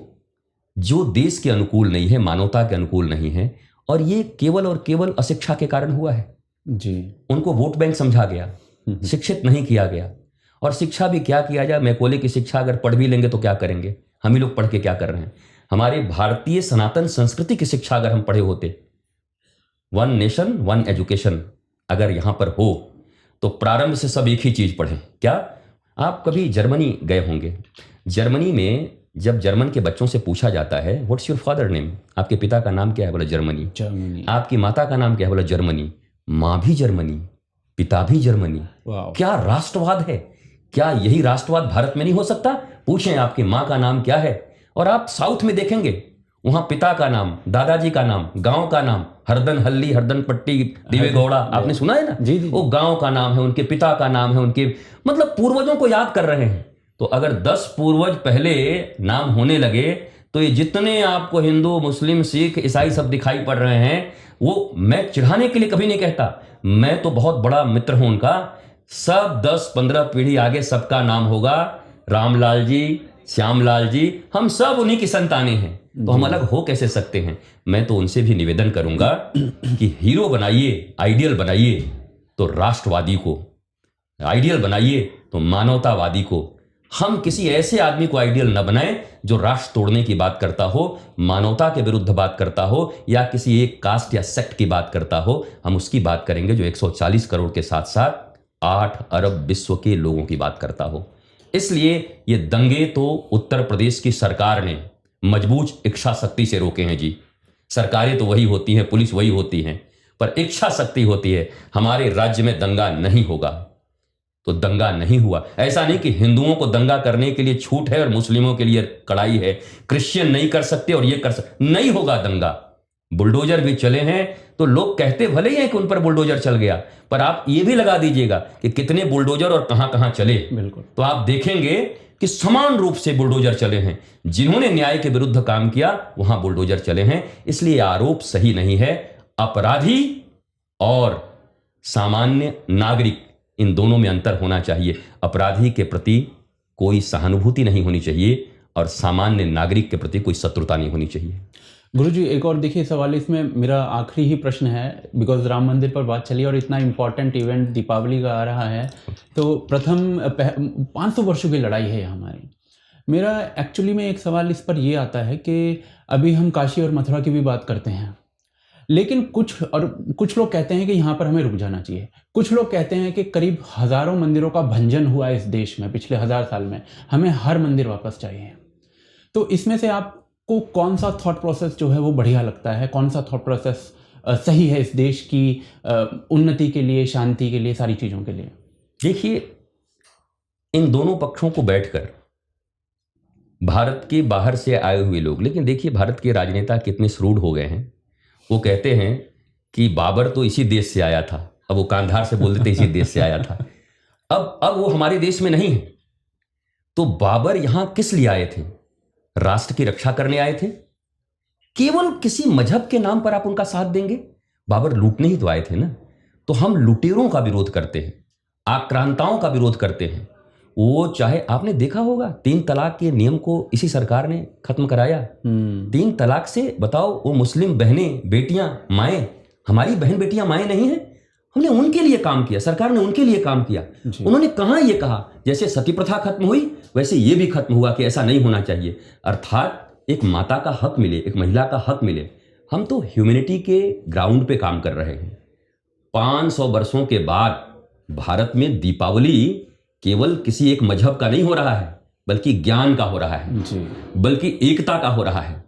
Speaker 1: जो देश के अनुकूल नहीं है, मानवता के अनुकूल नहीं है, और ये केवल और केवल अशिक्षा के कारण हुआ है जी। उनको वोट बैंक समझा गया, शिक्षित नहीं किया गया, और शिक्षा भी क्या किया जाए, मैकोले की शिक्षा अगर पढ़ भी लेंगे तो क्या करेंगे, हम ही लोग पढ़ के क्या कर रहे हैं। हमारे भारतीय सनातन संस्कृति की शिक्षा अगर हम पढ़े होते, वन नेशन वन एजुकेशन अगर यहां पर हो, तो प्रारंभ से सब एक ही चीज पढ़ें। क्या आप कभी जर्मनी गए होंगे? जर्मनी में जब जर्मन के बच्चों से पूछा जाता है व्हाट्स योर फादर नेम, आपके पिता का नाम क्या है, बोला जर्मनी।
Speaker 2: जर्मनी।
Speaker 1: आपकी माता का नाम क्या है, बोला जर्मनी। माँ भी जर्मनी, पिता भी जर्मनी।
Speaker 2: वाह।
Speaker 1: क्या राष्ट्रवाद है, क्या यही राष्ट्रवाद भारत में नहीं हो सकता? पूछें आपकी माँ का नाम क्या है। और आप साउथ में देखेंगे, वहां पिता का नाम, दादाजी का नाम, गांव का नाम, हरदन हल्ली, हरदन पट्टी, दिवेगौड़ा, आपने सुना है ना?
Speaker 2: जी जी।
Speaker 1: वो गांव का नाम है, उनके पिता का नाम है, उनके मतलब पूर्वजों को याद कर रहे हैं। तो अगर 10 पूर्वज पहले नाम होने लगे तो ये जितने आपको हिंदू, मुस्लिम, सिख, ईसाई सब दिखाई पड़ रहे हैं, वो मैं चिढ़ाने के लिए कभी नहीं कहता, मैं तो बहुत बड़ा मित्र हूं उनका। सब 10-15 पीढ़ी आगे सबका नाम होगा रामलाल जी, श्यामलाल जी, हम सब उन्हीं की संतानें हैं, तो हम अलग हो कैसे सकते हैं। मैं तो उनसे भी निवेदन करूंगा कि हीरो बनाइए, आइडियल बनाइए तो राष्ट्रवादी को, आइडियल बनाइए तो मानवतावादी को। हम किसी ऐसे आदमी को आइडियल न बनाएं जो राष्ट्र तोड़ने की बात करता हो, मानवता के विरुद्ध बात करता हो, या किसी एक कास्ट या सेक्ट की बात करता हो। हम उसकी बात करेंगे जो 140 करोड़ के साथ साथ 8 अरब विश्व के लोगों की बात करता हो। इसलिए ये दंगे तो उत्तर प्रदेश की सरकार ने मजबूत इच्छा शक्ति से रोके हैं जी। सरकारें तो वही होती हैं, पुलिस वही होती हैं, पर इच्छा शक्ति होती है। हमारे राज्य में दंगा नहीं होगा तो दंगा नहीं हुआ। ऐसा नहीं कि हिंदुओं को दंगा करने के लिए छूट है और मुस्लिमों के लिए कड़ाई है, क्रिश्चियन नहीं कर सकते और ये कर सकते, नहीं होगा दंगा। बुलडोजर भी चले हैं तो लोग कहते भले ही हैं कि उन पर बुलडोजर चल गया, पर आप ये भी लगा दीजिएगा कि कितने बुलडोजर और कहां कहां चले,
Speaker 2: बिल्कुल।
Speaker 1: तो आप देखेंगे कि समान रूप से बुलडोजर चले हैं। जिन्होंने न्याय के विरुद्ध काम किया वहां बुलडोजर चले हैं। इसलिए आरोप सही नहीं है। अपराधी और सामान्य नागरिक, इन दोनों में अंतर होना चाहिए। अपराधी के प्रति कोई सहानुभूति नहीं होनी चाहिए और सामान्य नागरिक के प्रति कोई शत्रुता नहीं होनी चाहिए।
Speaker 2: गुरुजी, एक और देखिए सवाल इसमें मेरा आखिरी ही प्रश्न है, बिकॉज राम मंदिर पर बात चली और इतना इम्पोर्टेंट इवेंट दीपावली का आ रहा है, तो प्रथम 500 वर्षों की लड़ाई है हमारी। मेरा एक्चुअली में एक सवाल इस पर ये आता है कि अभी हम काशी और मथुरा की भी बात करते हैं, लेकिन कुछ लोग कहते हैं कि यहाँ पर हमें रुक जाना चाहिए। कुछ लोग कहते हैं कि करीब हज़ारों मंदिरों का भंजन हुआ है इस देश में पिछले 1000 साल में, हमें हर मंदिर वापस चाहिए। तो इसमें से आपको कौन सा थॉट प्रोसेस जो है वो बढ़िया लगता है, कौन सा थॉट प्रोसेस सही है इस देश की उन्नति के लिए, शांति के लिए, सारी चीज़ों के लिए?
Speaker 1: देखिए, इन दोनों पक्षों को बैठकर भारत के बाहर से आए हुए लोग, लेकिन देखिए भारत के राजनेता कितने श्रूड हो गए हैं। वो कहते हैं कि बाबर तो इसी देश से आया था, अब वो कांधार से बोल देते इसी देश से आया था, अब वो हमारे देश में नहीं है। तो बाबर यहां किस लिए आए थे? राष्ट्र की रक्षा करने आए थे? केवल किसी मजहब के नाम पर आप उनका साथ देंगे? बाबर लूटने ही तो आए थे ना। तो हम लुटेरों का विरोध करते हैं, आक्रांताओं का विरोध करते हैं। वो चाहे आपने देखा होगा 3 तलाक के नियम को इसी सरकार ने खत्म कराया। 3 तलाक से बताओ, वो मुस्लिम बहनें, बेटियां, माएँ, हमारी बहन बेटियां माएँ नहीं हैं? हमने उनके लिए काम किया, सरकार ने उनके लिए काम किया। उन्होंने कहाँ ये कहा जैसे सती प्रथा खत्म हुई वैसे ये भी खत्म हुआ कि ऐसा नहीं होना चाहिए, अर्थात एक माता का हक मिले, एक महिला का हक मिले। हम तो ह्यूमैनिटी के ग्राउंड पे काम कर रहे हैं। 500 वर्षों के बाद भारत में दीपावली केवल किसी एक मजहब का नहीं हो रहा है, बल्कि ज्ञान का हो रहा है जी, बल्कि एकता का हो रहा है।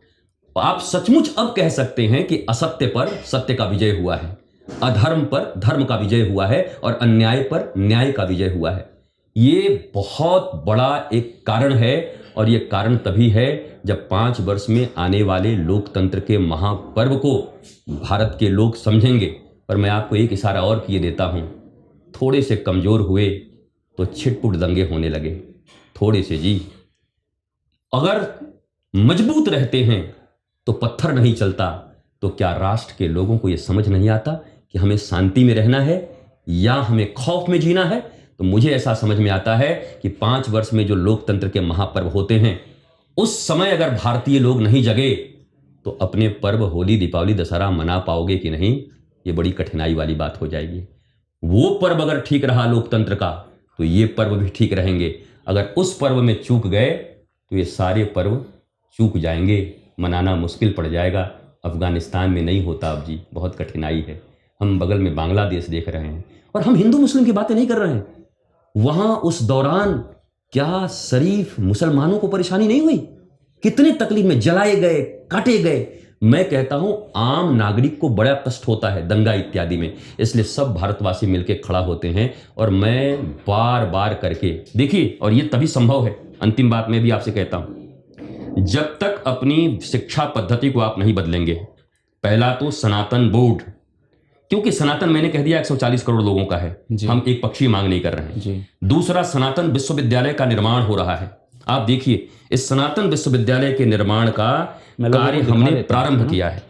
Speaker 1: आप सचमुच अब कह सकते हैं कि असत्य पर सत्य का विजय हुआ है, अधर्म पर धर्म का विजय हुआ है और अन्याय पर न्याय का विजय हुआ है। ये बहुत बड़ा एक कारण है और ये कारण तभी है जब 5 वर्ष में आने वाले लोकतंत्र के महापर्व को भारत के लोग समझेंगे। पर मैं आपको एक इशारा और किए देता हूं, थोड़े से कमजोर हुए तो छिटपुट दंगे होने लगे, थोड़े से जी। अगर मजबूत रहते हैं तो पत्थर नहीं चलता। तो क्या राष्ट्र के लोगों को यह समझ नहीं आता कि हमें शांति में रहना है या हमें खौफ में जीना है? तो मुझे ऐसा समझ में आता है कि 5 वर्ष में जो लोकतंत्र के महापर्व होते हैं, उस समय अगर भारतीय लोग नहीं जगे तो अपने पर्व होली, दीपावली, दशहरा मना पाओगे कि नहीं, ये बड़ी कठिनाई वाली बात हो जाएगी। वो पर्व अगर ठीक रहा लोकतंत्र का, तो ये पर्व भी ठीक रहेंगे। अगर उस पर्व में चूक गए तो ये सारे पर्व चूक जाएंगे, मनाना मुश्किल पड़ जाएगा। अफगानिस्तान में नहीं होता अब जी, बहुत कठिनाई है। हम बगल में बांग्लादेश देख रहे हैं और हम हिंदू मुस्लिम की बातें नहीं कर रहे हैं। वहां उस दौरान क्या शरीफ मुसलमानों को परेशानी नहीं हुई? कितने तकलीफ में जलाए गए, काटे गए। मैं कहता हूं आम नागरिक को बड़ा कष्ट होता है दंगा इत्यादि में, इसलिए सब भारतवासी मिलकर खड़ा होते हैं। और मैं बार बार करके देखिए, और ये तभी संभव है, अंतिम बात मैं भी आपसे कहता हूं, जब तक अपनी शिक्षा पद्धति को आप नहीं बदलेंगे। पहला तो सनातन बोर्ड, क्योंकि सनातन मैंने कह दिया 140 करोड़ लोगों का है, हम एक पक्षीय मांग नहीं कर रहे हैं जी। दूसरा, सनातन विश्वविद्यालय का निर्माण हो रहा है। आप देखिए, इस सनातन विश्वविद्यालय के निर्माण का कार्य हमने प्रारंभ किया है।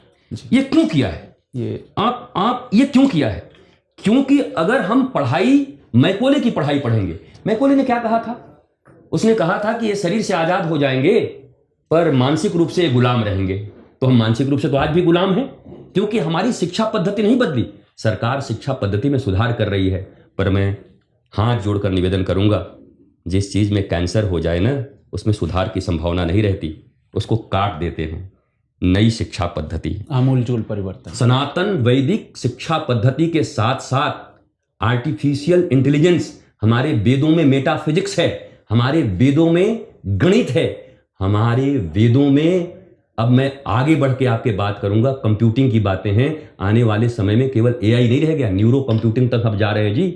Speaker 1: ये क्यों किया है? आप ये क्यों किया है? क्योंकि अगर हम पढ़ाई, मैकोले की पढ़ाई पढ़ेंगे, मैकोले ने क्या कहा था? उसने कहा था कि ये शरीर से आजाद हो जाएंगे पर मानसिक रूप से गुलाम रहेंगे। तो हम मानसिक रूप से तो आज भी गुलाम हैं, क्योंकि हमारी शिक्षा पद्धति नहीं बदली। सरकार शिक्षा पद्धति में सुधार कर रही है, पर मैं हाथ जोड़कर निवेदन करूंगा, जिस चीज में कैंसर हो जाए ना, उसमें सुधार की संभावना नहीं रहती, उसको काट देते हैं। नई शिक्षा पद्धति,
Speaker 2: आमूलचूल परिवर्तन,
Speaker 1: सनातन वैदिक शिक्षा पद्धति के साथ साथ आर्टिफिशियल इंटेलिजेंस, हमारे वेदों में मेटाफिजिक्स है, हमारे वेदों में गणित है, हमारे वेदों में, अब मैं आगे बढ़ के आपके बात करूंगा, कंप्यूटिंग की बातें हैं। आने वाले समय में केवल एआई नहीं रह गया, न्यूरो कंप्यूटिंग तक हम जा रहे हैं जी।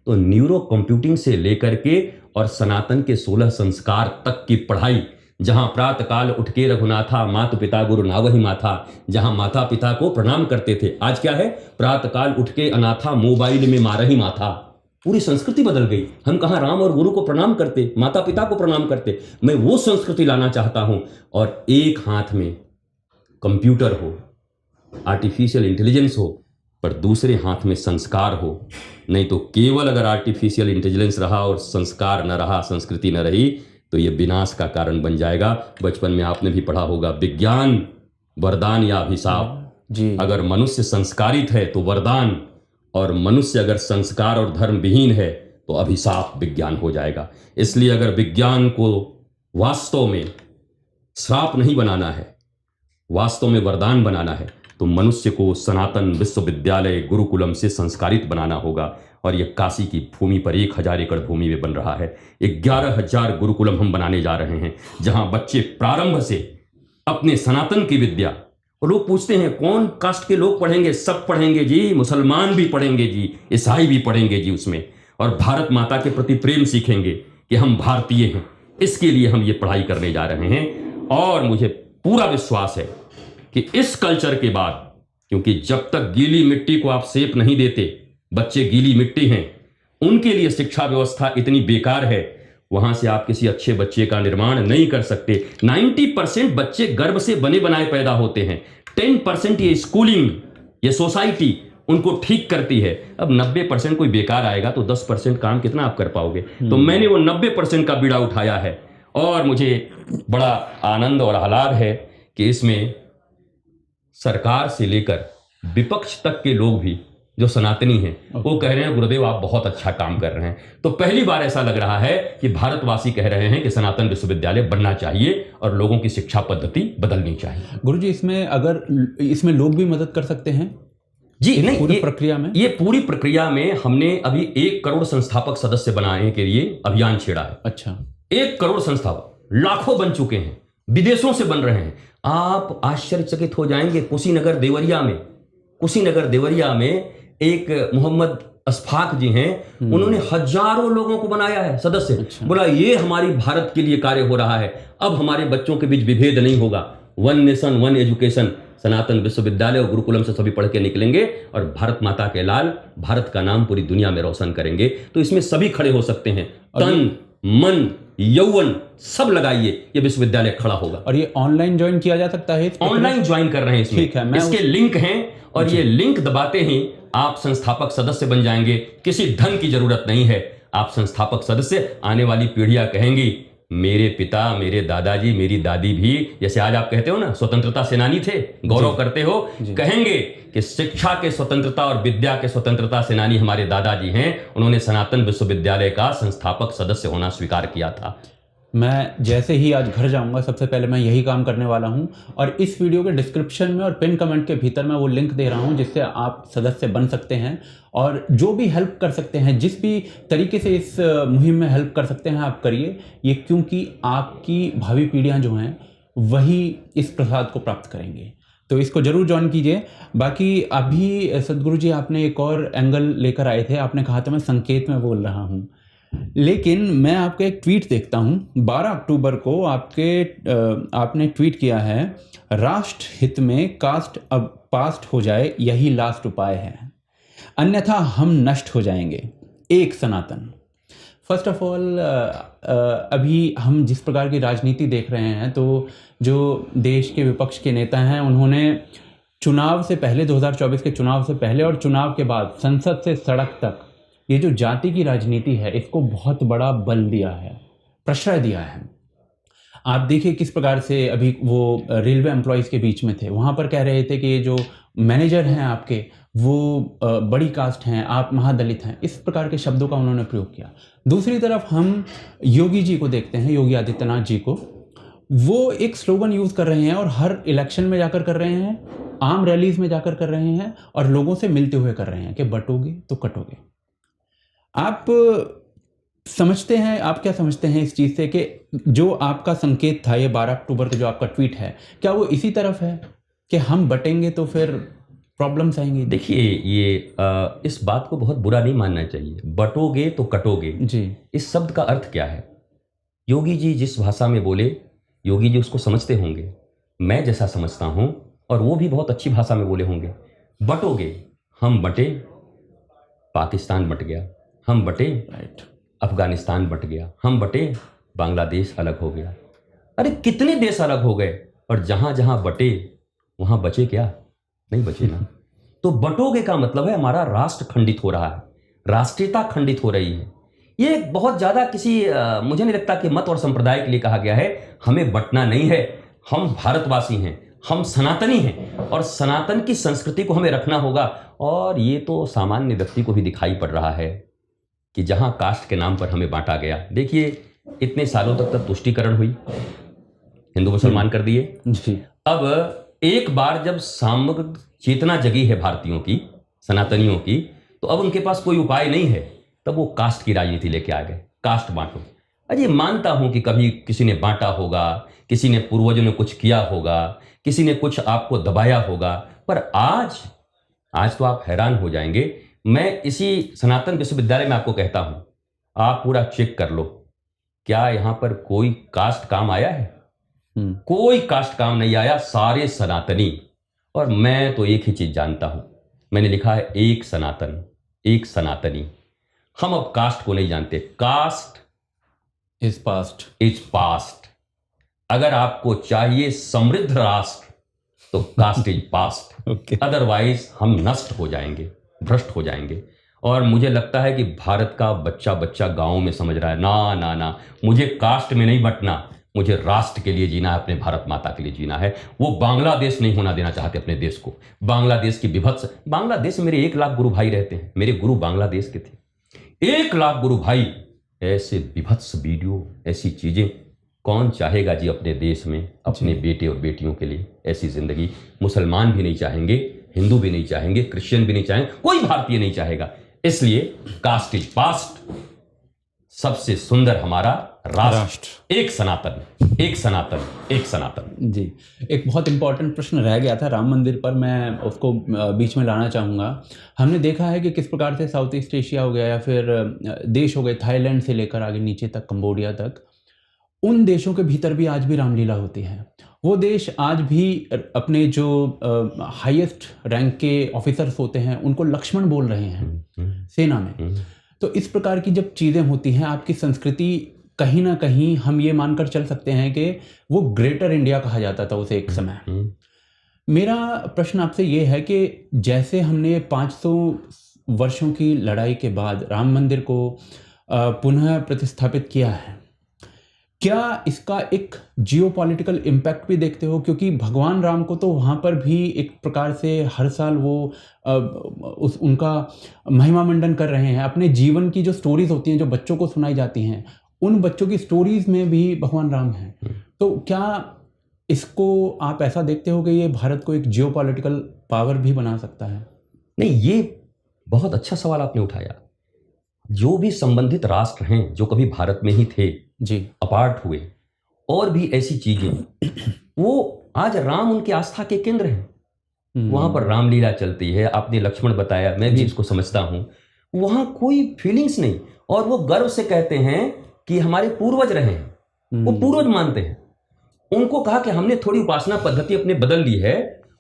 Speaker 1: तो न्यूरो कंप्यूटिंग से लेकर के और सनातन के 16 संस्कार तक की पढ़ाई, जहां प्रातः काल उठ के रघुनाथा माता पिता गुरु नावहि माथा, जहां माता पिता को प्रणाम करते थे, आज क्या है? प्रातः काल उठ के अनाथा मोबाइल में मारही माथा। पूरी संस्कृति बदल गई। हम कहां राम और गुरु को प्रणाम करते, माता पिता को प्रणाम करते। मैं वो संस्कृति लाना चाहता हूं, और एक हाथ में कंप्यूटर हो, आर्टिफिशियल इंटेलिजेंस हो, पर दूसरे हाथ में संस्कार हो। नहीं तो केवल अगर आर्टिफिशियल इंटेलिजेंस रहा और संस्कार न रहा, संस्कृति न रही, तो ये विनाश का कारण बन जाएगा। बचपन में आपने भी पढ़ा होगा, विज्ञान वरदान या अभिशाप जी। अगर मनुष्य संस्कारित है तो वरदान, और मनुष्य अगर संस्कार और धर्म विहीन है तो अभिशाप विज्ञान हो जाएगा। इसलिए अगर विज्ञान को वास्तव में श्राप नहीं बनाना है, वास्तव में वरदान बनाना है, तो मनुष्य को सनातन विश्वविद्यालय गुरुकुलम से संस्कारित बनाना होगा। और यह काशी की भूमि पर 1000 एकड़ भूमि में बन रहा है। 11,000 गुरुकुलम हम बनाने जा रहे हैं, जहां बच्चे प्रारंभ से अपने सनातन की विद्या, और लोग पूछते हैं कौन कास्ट के लोग पढ़ेंगे? सब पढ़ेंगे जी, मुसलमान भी पढ़ेंगे जी, ईसाई भी पढ़ेंगे जी उसमें, और भारत माता के प्रति प्रेम सीखेंगे कि हम भारतीय हैं। इसके लिए हम ये पढ़ाई करने जा रहे हैं। और मुझे पूरा विश्वास है कि इस कल्चर के बाद, क्योंकि जब तक गीली मिट्टी को आप सेप नहीं देते, बच्चे गीली मिट्टी हैं, उनके लिए शिक्षा व्यवस्था इतनी बेकार है, वहां से आप किसी अच्छे बच्चे का निर्माण नहीं कर सकते। 90% बच्चे गर्भ से बने बनाए पैदा होते हैं, 10% ये स्कूलिंग, ये सोसाइटी उनको ठीक करती है। अब 90% कोई बेकार आएगा तो 10% काम कितना आप कर पाओगे? तो मैंने वो 90% का बीड़ा उठाया है, और मुझे बड़ा आनंद और आह्लाद है कि इसमें सरकार से लेकर विपक्ष तक के लोग भी जो सनातनी हैं, वो कह रहे हैं गुरुदेव आप बहुत अच्छा काम कर रहे हैं। तो पहली बार ऐसा लग रहा है कि भारतवासी कह रहे हैं कि सनातन विश्वविद्यालय बनना चाहिए और लोगों की शिक्षा पद्धति बदलनी चाहिए।
Speaker 2: गुरुजी, इसमें अगर इसमें लोग भी मदद कर सकते हैं
Speaker 1: जी? नहीं,
Speaker 2: पूरी प्रक्रिया में,
Speaker 1: ये पूरी प्रक्रिया में हमने अभी 1 करोड़ संस्थापक सदस्य बनाने के लिए अभियान छेड़ा है।
Speaker 2: अच्छा,
Speaker 1: 1 करोड़ संस्थापक, लाखों बन चुके हैं, विदेशों से बन रहे हैं। आप आश्चर्यचकित हो जाएंगे। कुशीनगर देवरिया में एक मोहम्मद अशफाक जी हैं, उन्होंने हजारों लोगों को बनाया है सदस्य। अच्छा। बोला ये हमारी भारत के लिए कार्य हो रहा है, अब हमारे बच्चों के बीच विभेद नहीं होगा, 1 नेशन 1 एजुकेशन। सनातन विश्वविद्यालय और गुरुकुलम से सभी पढ़ के निकलेंगे और भारत माता के लाल भारत का नाम पूरी दुनिया में रोशन करेंगे। तो इसमें सभी खड़े हो सकते हैं, तन मन यौवन सब लगाइए, ये विश्वविद्यालय खड़ा होगा।
Speaker 2: और ये ऑनलाइन ज्वाइन किया जा सकता है?
Speaker 1: ऑनलाइन ज्वाइन कर रहे हैं इसमें।
Speaker 2: ठीक है,
Speaker 1: इसके लिंक हैं, और ये लिंक दबाते ही आप संस्थापक सदस्य बन जाएंगे। किसी धन की जरूरत नहीं है, आप संस्थापक सदस्य। आने वाली पीढ़ियां कहेंगी मेरे पिता, मेरे दादाजी, मेरी दादी भी, जैसे आज आप कहते हो ना स्वतंत्रता सेनानी थे, गौरव करते हो, कहेंगे कि शिक्षा के स्वतंत्रता और विद्या के स्वतंत्रता सेनानी हमारे दादाजी हैं। उन्होंने सनातन विश्वविद्यालय का संस्थापक सदस्य होना स्वीकार किया था।
Speaker 2: मैं जैसे ही आज घर जाऊंगा सबसे पहले मैं यही काम करने वाला हूं, और इस वीडियो के डिस्क्रिप्शन में और पिन कमेंट के भीतर मैं वो लिंक दे रहा हूं जिससे आप सदस्य बन सकते हैं, और जो भी हेल्प कर सकते हैं, जिस भी तरीके से इस मुहिम में हेल्प कर सकते हैं आप करिए। ये क्योंकि आपकी भावी पीढ़ियां जो हैं वही इस प्रसाद को प्राप्त करेंगे, तो इसको जरूर ज्वाइन कीजिए। बाकी अभी सदगुरु जी आपने एक और एंगल लेकर आए थे, आपने कहा था मैं संकेत में बोल रहा हूँ, लेकिन मैं आपका एक ट्वीट देखता हूं 12 अक्टूबर को आपने ट्वीट किया है, राष्ट्र हित में कास्ट अब पास्ट हो जाए यही लास्ट उपाय है, अन्यथा हम नष्ट हो जाएंगे, एक सनातन। फर्स्ट ऑफ ऑल अभी हम जिस प्रकार की राजनीति देख रहे हैं, तो जो देश के विपक्ष के नेता हैं उन्होंने चुनाव से पहले, 2024 के चुनाव से पहले और चुनाव के बाद संसद से सड़क तक ये जो जाति की राजनीति है इसको बहुत बड़ा बल दिया है, प्रश्रय दिया है। आप देखिए किस प्रकार से अभी वो रेलवे एम्प्लॉयज़ के बीच में थे, वहाँ पर कह रहे थे कि ये जो मैनेजर हैं आपके वो बड़ी कास्ट हैं, आप महादलित हैं, इस प्रकार के शब्दों का उन्होंने प्रयोग किया। दूसरी तरफ हम योगी जी को देखते हैं, योगी आदित्यनाथ जी को, वो एक स्लोगन यूज़ कर रहे हैं और हर इलेक्शन में जाकर कर रहे हैं, आम रैलीज़ में जाकर कर रहे हैं और लोगों से मिलते हुए कर रहे हैं कि बटोगे तो कटोगे। आप समझते हैं, आप क्या समझते हैं इस चीज़ से कि जो आपका संकेत था ये 12 अक्टूबर का जो आपका ट्वीट है, क्या वो इसी तरफ है कि हम बटेंगे तो फिर प्रॉब्लम्स आएंगी?
Speaker 1: देखिए, ये इस बात को बहुत बुरा नहीं मानना चाहिए, बटोगे तो कटोगे
Speaker 2: जी,
Speaker 1: इस शब्द का अर्थ क्या है? योगी जी जिस भाषा में बोले, योगी जी उसको समझते होंगे, मैं जैसा समझता हूं, और वो भी बहुत अच्छी भाषा में बोले होंगे। बटोगे, हम बटे, पाकिस्तान बट गया, हम बटे,
Speaker 2: राइट,
Speaker 1: अफगानिस्तान बट गया, हम बटे, बांग्लादेश अलग हो गया। अरे कितने देश अलग हो गए, और जहां जहां बटे वहां बचे क्या? नहीं बचे ना। तो बटोगे का मतलब है हमारा राष्ट्र खंडित हो रहा है, राष्ट्रीयता खंडित हो रही है। ये बहुत ज्यादा किसी मुझे नहीं लगता कि मत और संप्रदाय के लिए कहा गया है। हमें बटना नहीं है, हम भारतवासी हैं, हम सनातनी हैं, और सनातन की संस्कृति को हमें रखना होगा। और ये तो सामान्य व्यक्ति को भी दिखाई पड़ रहा है कि जहां कास्ट के नाम पर हमें बांटा गया। देखिए, इतने सालों तक तुष्टीकरण हुई, हिंदू मुसलमान कर दिए।
Speaker 2: जी,
Speaker 1: अब एक बार जब समग्र चेतना जगी है भारतीयों की, सनातनियों की, तो अब उनके पास कोई उपाय नहीं है, तब वो कास्ट की राजनीति लेके आ गए, कास्ट बांटो। अरे मानता हूं कि कभी किसी ने बांटा होगा, किसी ने पूर्वजों ने कुछ किया होगा, किसी ने कुछ आपको दबाया होगा, पर आज तो आप हैरान हो जाएंगे। मैं इसी सनातन विश्वविद्यालय में आपको कहता हूं, आप पूरा चेक कर लो, क्या यहां पर कोई कास्ट काम आया है? कोई कास्ट काम नहीं आया, सारे सनातनी। और मैं तो एक ही चीज जानता हूं, मैंने लिखा है एक सनातन, एक सनातनी। हम अब कास्ट को नहीं जानते, caste
Speaker 2: is past,
Speaker 1: is past. अगर आपको चाहिए समृद्ध राष्ट्र तो caste is past,
Speaker 2: okay,
Speaker 1: otherwise हम नष्ट हो जाएंगे, भ्रष्ट हो जाएंगे। और मुझे लगता है कि भारत का बच्चा बच्चा गांव में समझ रहा है, ना ना ना, मुझे कास्ट में नहीं बंटना, मुझे राष्ट्र के लिए जीना है, अपने भारत माता के लिए जीना है। वो बांग्लादेश नहीं होना देना चाहते अपने देश को, बांग्लादेश की विभत्स। बांग्लादेश में मेरे 1 लाख गुरु भाई रहते हैं, मेरे गुरु बांग्लादेश के थे। 1 लाख गुरु भाई, ऐसे विभत्स वीडियो, ऐसी चीजें कौन चाहेगा जी अपने देश में, अपने बेटे और बेटियों के लिए ऐसी जिंदगी? मुसलमान भी नहीं चाहेंगे, हिंदू भी नहीं चाहेंगे, क्रिश्चियन भी नहीं चाहेंगे, कोई भारतीय नहीं चाहेगा। इसलिए कास्ट इज पास्ट, सबसे सुंदर हमारा राष्ट्र, एक सनातन, एक सनातन, एक सनातन।
Speaker 2: जी, एक बहुत इंपॉर्टेंट प्रश्न रह गया था राम मंदिर पर, मैं उसको बीच में लाना चाहूँगा। हमने देखा है कि किस प्रकार से साउथ ईस्ट एशिया हो गया या फिर देश हो गए, थाईलैंड से लेकर आगे नीचे तक, कंबोडिया तक, उन देशों के भीतर भी आज भी रामलीला होती है। वो देश आज भी अपने जो हाईएस्ट रैंक के ऑफिसर्स होते हैं उनको लक्ष्मण बोल रहे हैं सेना में। तो इस प्रकार की जब चीज़ें होती हैं, आपकी संस्कृति कहीं ना कहीं हम ये मानकर चल सकते हैं कि वो ग्रेटर इंडिया कहा जाता था उसे एक समय। मेरा प्रश्न आपसे ये है कि जैसे हमने 500 वर्षों की लड़ाई के बाद राम मंदिर को पुनः प्रतिस्थापित किया है, क्या इसका एक जियोपॉलिटिकल इम्पैक्ट भी देखते हो? क्योंकि भगवान राम को तो वहाँ पर भी एक प्रकार से हर साल वो उनका महिमा मंडन कर रहे हैं। अपने जीवन की जो स्टोरीज होती हैं, जो बच्चों को सुनाई जाती हैं, उन बच्चों की स्टोरीज में भी भगवान राम हैं। तो क्या इसको आप ऐसा देखते हो कि ये भारत को एक जियोपॉलिटिकल पावर भी बना सकता है?
Speaker 1: नहीं, ये बहुत अच्छा सवाल आपने उठाया। जो भी संबंधित राष्ट्र हैं जो कभी भारत में ही थे,
Speaker 2: जी,
Speaker 1: अपार्ट हुए, और भी ऐसी चीजें, वो आज राम उनकी आस्था के केंद्र हैं। वहां पर रामलीला चलती है। आपने लक्ष्मण बताया, मैं भी इसको समझता हूं। वहां कोई फीलिंग्स नहीं, और वो गर्व से कहते हैं कि हमारे पूर्वज रहे हैं। वो पूर्वज मानते हैं। उनको कहा कि हमने थोड़ी उपासना पद्धति अपने बदल ली है,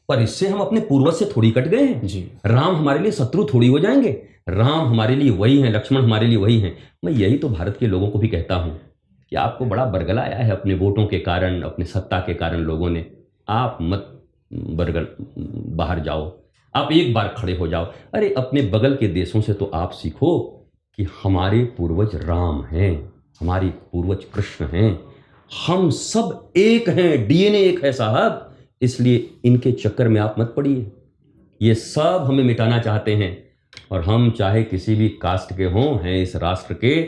Speaker 1: पर इससे हम अपने पूर्वज से थोड़ी कट गए हैं।
Speaker 2: जी,
Speaker 1: राम हमारे लिए शत्रु थोड़ी हो जाएंगे। राम हमारे लिए वही हैं, लक्ष्मण हमारे लिए वही हैं। मैं यही तो भारत के लोगों को भी कहता हूं कि आपको बड़ा बरगला आया है अपने वोटों के कारण, अपने सत्ता के कारण। लोगों ने, आप मत बरगल बाहर जाओ, आप एक बार खड़े हो जाओ। अरे अपने बगल के देशों से तो आप सीखो कि हमारे पूर्वज राम हैं, हमारे पूर्वज कृष्ण हैं। हम सब एक हैं, डीएनए एक है साहब। इसलिए इनके चक्कर में आप मत पड़िए। ये सब हमें मिटाना चाहते हैं, और हम चाहे किसी भी कास्ट के हों, हैं इस राष्ट्र के।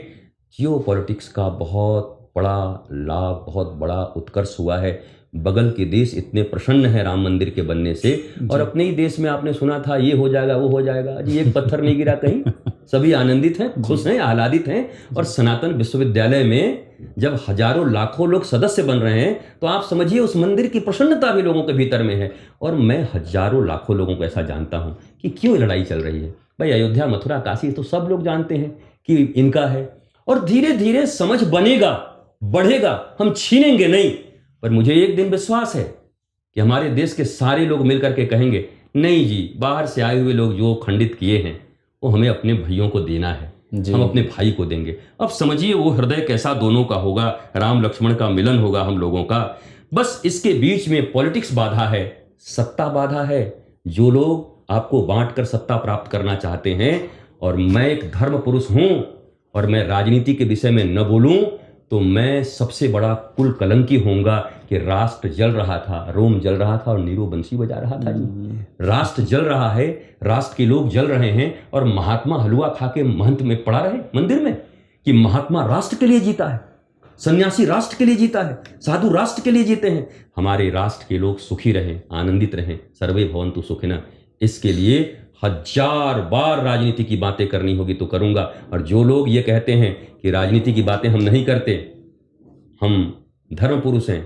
Speaker 1: जियोपॉलिटिक्स का बहुत बड़ा लाभ, बहुत बड़ा उत्कर्ष हुआ है। बगल के देश इतने प्रसन्न हैं राम मंदिर के बनने से, और अपने ही देश में आपने सुना था ये हो जाएगा, वो हो जाएगा। जी, एक पत्थर नहीं गिरा कहीं। सभी आनंदित हैं, खुश हैं, आह्लादित हैं। और सनातन विश्वविद्यालय में जब हजारों लाखों लोग सदस्य बन रहे हैं, तो आप समझिए उस मंदिर की प्रसन्नता भी लोगों के भीतर में है। और मैं हजारों लाखों लोगों को ऐसा जानता हूं कि क्यों लड़ाई चल रही है। भाई, अयोध्या, मथुरा, काशी तो सब लोग जानते हैं कि इनका है, और धीरे धीरे समझ बनेगा, बढ़ेगा। हम छीनेंगे नहीं। पर मुझे एक दिन विश्वास है कि हमारे देश के सारे लोग मिलकर के कहेंगे, नहीं जी, बाहर से आए हुए लोग जो खंडित किए हैं वो हमें अपने भाइयों को देना है, हम अपने भाई को देंगे। अब समझिए वो हृदय कैसा दोनों का होगा, राम लक्ष्मण का मिलन होगा हम लोगों का। बस इसके बीच में पॉलिटिक्स बाधा है, सत्ता बाधा है। जो लोग आपको बांटकर सत्ता प्राप्त करना चाहते हैं, और मैं एक धर्म पुरुष हूं, और मैं राजनीति के विषय में न बोलूं तो मैं सबसे बड़ा कुल कलंकी होऊंगा कि राष्ट्र जल रहा था, रोम जल रहा था, और नीरो बंसी बजा रहा था जी। राष्ट्र जल रहा है, राष्ट्र के लोग जल रहे हैं, और महात्मा हलवा खा के महंत में पड़ा रहे मंदिर में कि महात्मा राष्ट्र के लिए जीता है, सन्यासी राष्ट्र के लिए जीता है, साधु राष्ट्र के लिए जीते हैं। हमारे राष्ट्र के लोग सुखी रहें, आनंदित रहें, सर्वे भवन्तु सुखिनः। इसके लिए 1000 बार राजनीति की बातें करनी होगी तो करूंगा। और जो लोग ये कहते हैं कि राजनीति की बातें हम नहीं करते, हम धर्म पुरुष हैं,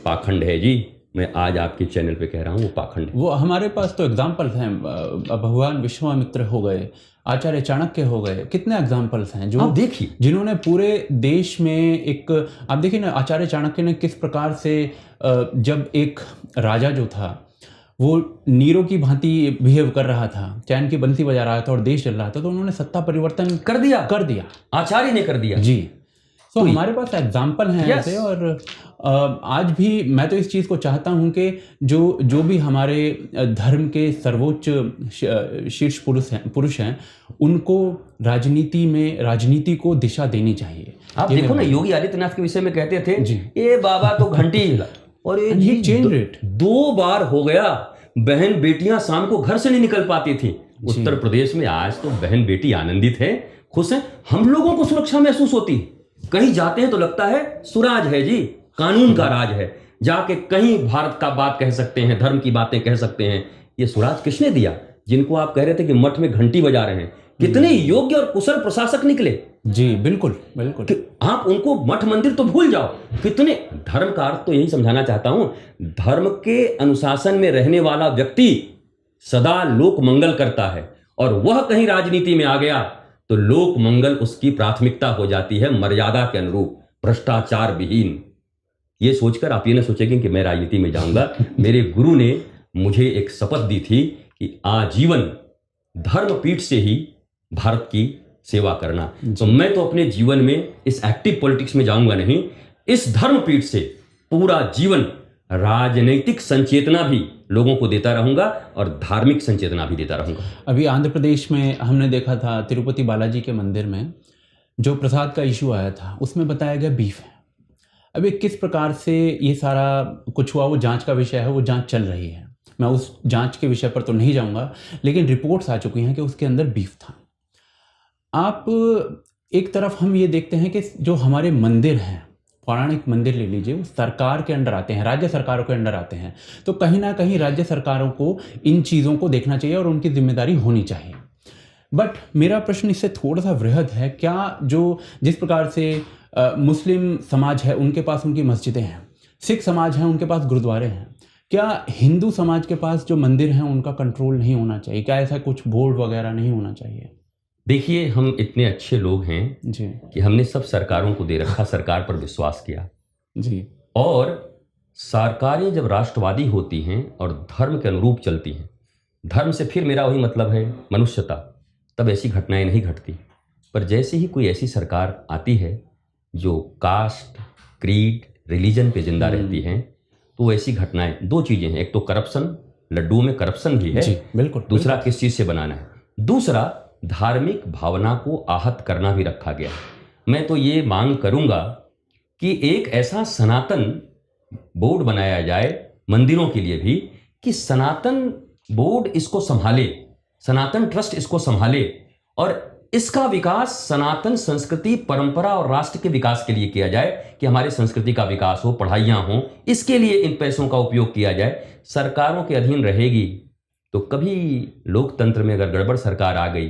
Speaker 1: पाखंड है जी। मैं आज आपके चैनल पे कह रहा हूं वो पाखंड है।
Speaker 2: वो हमारे पास तो एग्जाम्पल्स हैं। भगवान विश्वामित्र हो गए, आचार्य चाणक्य हो गए, कितने एग्जाम्पल्स हैं जो
Speaker 1: आप देखिए,
Speaker 2: जिन्होंने पूरे देश में एक, आप देखिए ना, आचार्य चाणक्य ने किस प्रकार से जब एक राजा जो था वो नीरो की भांति बिहेव कर रहा था, चैन की बंसी बजा रहा था और देश चल रहा था, तो उन्होंने सत्ता परिवर्तन
Speaker 1: कर दिया, आचार्य ने कर दिया
Speaker 2: जी। तो हमारे पास एग्जाम्पल हैं ऐसे। और आज भी मैं तो इस चीज़ को चाहता हूं कि जो भी हमारे धर्म के सर्वोच्च शीर्ष पुरुष हैं उनको राजनीति को दिशा देनी चाहिए।
Speaker 1: आप देखो ना, योगी आदित्यनाथ के विषय में कहते थे ये बाबा तो घंटी हिला, और ये
Speaker 2: चेंज रेट
Speaker 1: 2 बार हो गया। बहन बेटियां शाम को घर से नहीं निकल पाती थी। उत्तर प्रदेश में आज तो बहन बेटी आनंदित है, खुश है। हम लोगों को सुरक्षा महसूस होती है। कहीं जाते हैं तो लगता है सुराज है जी, कानून का राज है। जाके कहीं भारत का बात कह सकते हैं, धर्म की बातें कह सकते हैं। ये सुराज किसने दिया? जिनको आप कह रहे थे कि मठ में घंटी बजा रहे हैं, कितने योग्य और कुशल प्रशासक निकले
Speaker 2: जी। बिल्कुल बिल्कुल।
Speaker 1: आप उनको मठ मंदिर तो भूल जाओ, कितने। धर्म का अर्थ तो यही समझाना चाहता हूं, धर्म के अनुशासन में रहने वाला व्यक्ति सदा लोक मंगल करता है, और वह कहीं राजनीति में आ गया तो लोक मंगल उसकी प्राथमिकता हो जाती है, मर्यादा के अनुरूप, भ्रष्टाचार विहीन। ये सोचकर आप ये ना सोचेंगे कि मैं राजनीति में जाऊंगा। मेरे गुरु ने मुझे एक शपथ दी थी कि आजीवन धर्मपीठ से ही भारत की सेवा करना। तो मैं तो अपने जीवन में इस एक्टिव पॉलिटिक्स में जाऊंगा नहीं, इस धर्मपीठ से पूरा जीवन राजनीतिक संचेतना भी लोगों को देता रहूंगा और धार्मिक संचेतना भी देता रहूंगा।
Speaker 2: अभी आंध्र प्रदेश में हमने देखा था, तिरुपति बालाजी के मंदिर में जो प्रसाद का इशू आया था उसमें बताया गया बीफ है। अभी किस प्रकार से ये सारा कुछ हुआ, वो जांच का विषय है, वो जांच चल रही है। मैं उस जांच के विषय पर तो नहीं जाऊंगा, लेकिन रिपोर्ट्स आ चुकी हैं कि उसके अंदर बीफ था। आप एक तरफ हम ये देखते हैं कि जो हमारे मंदिर हैं, पौराणिक मंदिर ले लीजिए, वो सरकार के अंडर आते हैं, राज्य सरकारों के अंडर आते हैं। तो कहीं ना कहीं राज्य सरकारों को इन चीज़ों को देखना चाहिए और उनकी जिम्मेदारी होनी चाहिए। बट मेरा प्रश्न इससे थोड़ा सा वृहद है। क्या जो जिस प्रकार से मुस्लिम समाज है उनके पास उनकी मस्जिदें हैं, सिख समाज है उनके पास गुरुद्वारे हैं, क्या हिंदू समाज के पास जो मंदिर हैं उनका कंट्रोल नहीं होना चाहिए? क्या ऐसा कुछ बोर्ड वगैरह नहीं होना चाहिए?
Speaker 1: देखिए, हम इतने अच्छे लोग हैं
Speaker 2: जी
Speaker 1: कि हमने सब सरकारों को दे रखा, सरकार पर विश्वास किया।
Speaker 2: जी
Speaker 1: और सरकारें जब राष्ट्रवादी होती हैं और धर्म के अनुरूप चलती हैं, धर्म से फिर मेरा वही मतलब है मनुष्यता, तब ऐसी घटनाएं नहीं घटती। पर जैसे ही कोई ऐसी सरकार आती है जो कास्ट, क्रीड, रिलीजन पे जिंदा रहती हैं, तो ऐसी घटनाएं, दो चीजें हैं, एक तो करप्शन, लड्डू में करप्शन भी है,
Speaker 2: जी बिल्कुल।
Speaker 1: दूसरा किस चीज से बनाना है, दूसरा धार्मिक भावना को आहत करना भी रखा गया है। मैं तो ये मांग करूंगा कि एक ऐसा सनातन बोर्ड बनाया जाए मंदिरों के लिए भी, कि सनातन बोर्ड इसको संभाले, सनातन ट्रस्ट इसको संभाले और इसका विकास सनातन संस्कृति, परंपरा और राष्ट्र के विकास के लिए किया जाए, कि हमारे संस्कृति का विकास हो, पढ़ाइयाँ हों, इसके लिए इन पैसों का उपयोग किया जाए। सरकारों के अधीन रहेगी तो कभी लोकतंत्र में अगर गड़बड़ सरकार आ गई,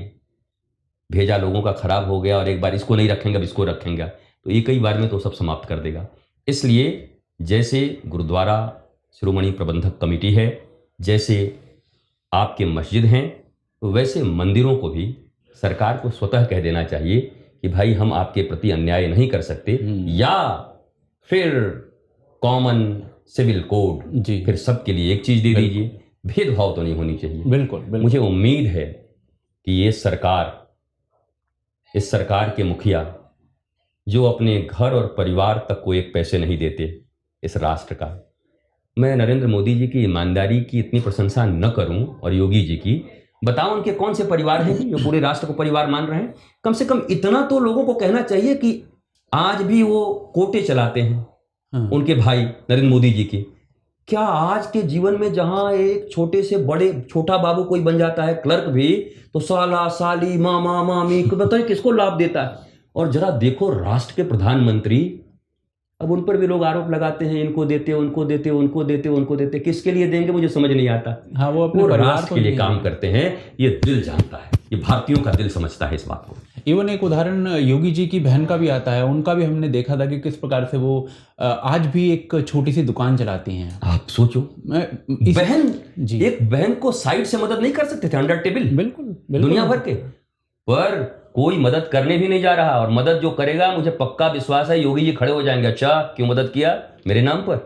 Speaker 1: भेजा लोगों का खराब हो गया और एक बार इसको नहीं रखेंगे अब इसको रखेंगे, तो एक ही बार में तो सब समाप्त कर देगा। इसलिए जैसे गुरुद्वारा श्रोमणी प्रबंधक कमेटी है, जैसे आपके मस्जिद हैं, तो वैसे मंदिरों को भी सरकार को स्वतः कह देना चाहिए कि भाई हम आपके प्रति अन्याय नहीं कर सकते, या फिर कॉमन सिविल कोड,
Speaker 2: जी
Speaker 1: फिर सबके लिए एक चीज दे दीजिए। भेदभाव तो नहीं होनी चाहिए।
Speaker 2: बिल्कुल बिल्कुल।
Speaker 1: मुझे उम्मीद है कि ये सरकार, इस सरकार के मुखिया जो अपने घर और परिवार तक को एक पैसे नहीं देते इस राष्ट्र का, मैं नरेंद्र मोदी जी की ईमानदारी की इतनी प्रशंसा न करूं और योगी जी की, बताओ उनके कौन से परिवार हैं जो पूरे राष्ट्र को परिवार मान रहे हैं? कम से कम इतना तो लोगों को कहना चाहिए कि आज भी वो कोटे चलाते हैं उनके भाई नरेंद्र मोदी जी के। क्या आज के जीवन में जहां एक छोटे से बड़े, छोटा बाबू कोई बन जाता है क्लर्क भी, तो साला, साली, मामा, मामी, बताइए किसको लाभ देता है? और जरा देखो राष्ट्र के प्रधानमंत्री, अब उन पर भी लोग आरोप लगाते हैं, इनको देते, उनको देते, उनको देते, उनको देते, किसके लिए देंगे मुझे समझ नहीं आता।
Speaker 2: हाँ, वो अपने
Speaker 1: राष्ट्र के लिए काम करते हैं, ये दिल जानता है, ये भारतीयों का दिल समझता है इस बात को।
Speaker 2: इवन एक उदाहरण योगी जी की बहन का भी आता है, उनका भी हमने देखा था कि किस प्रकार से वो आज भी एक छोटी सी दुकान चलाती हैं।
Speaker 1: आप सोचो, बहन जी, एक बहन को साइड से मदद नहीं कर सकते थे अंडर टेबल?
Speaker 2: बिल्कुल,
Speaker 1: दुनिया भर के, पर कोई मदद करने भी नहीं जा रहा, और मदद जो करेगा मुझे पक्का विश्वास है योगी जी खड़े हो जाएंगे, अच्छा क्यों मदद किया मेरे नाम पर?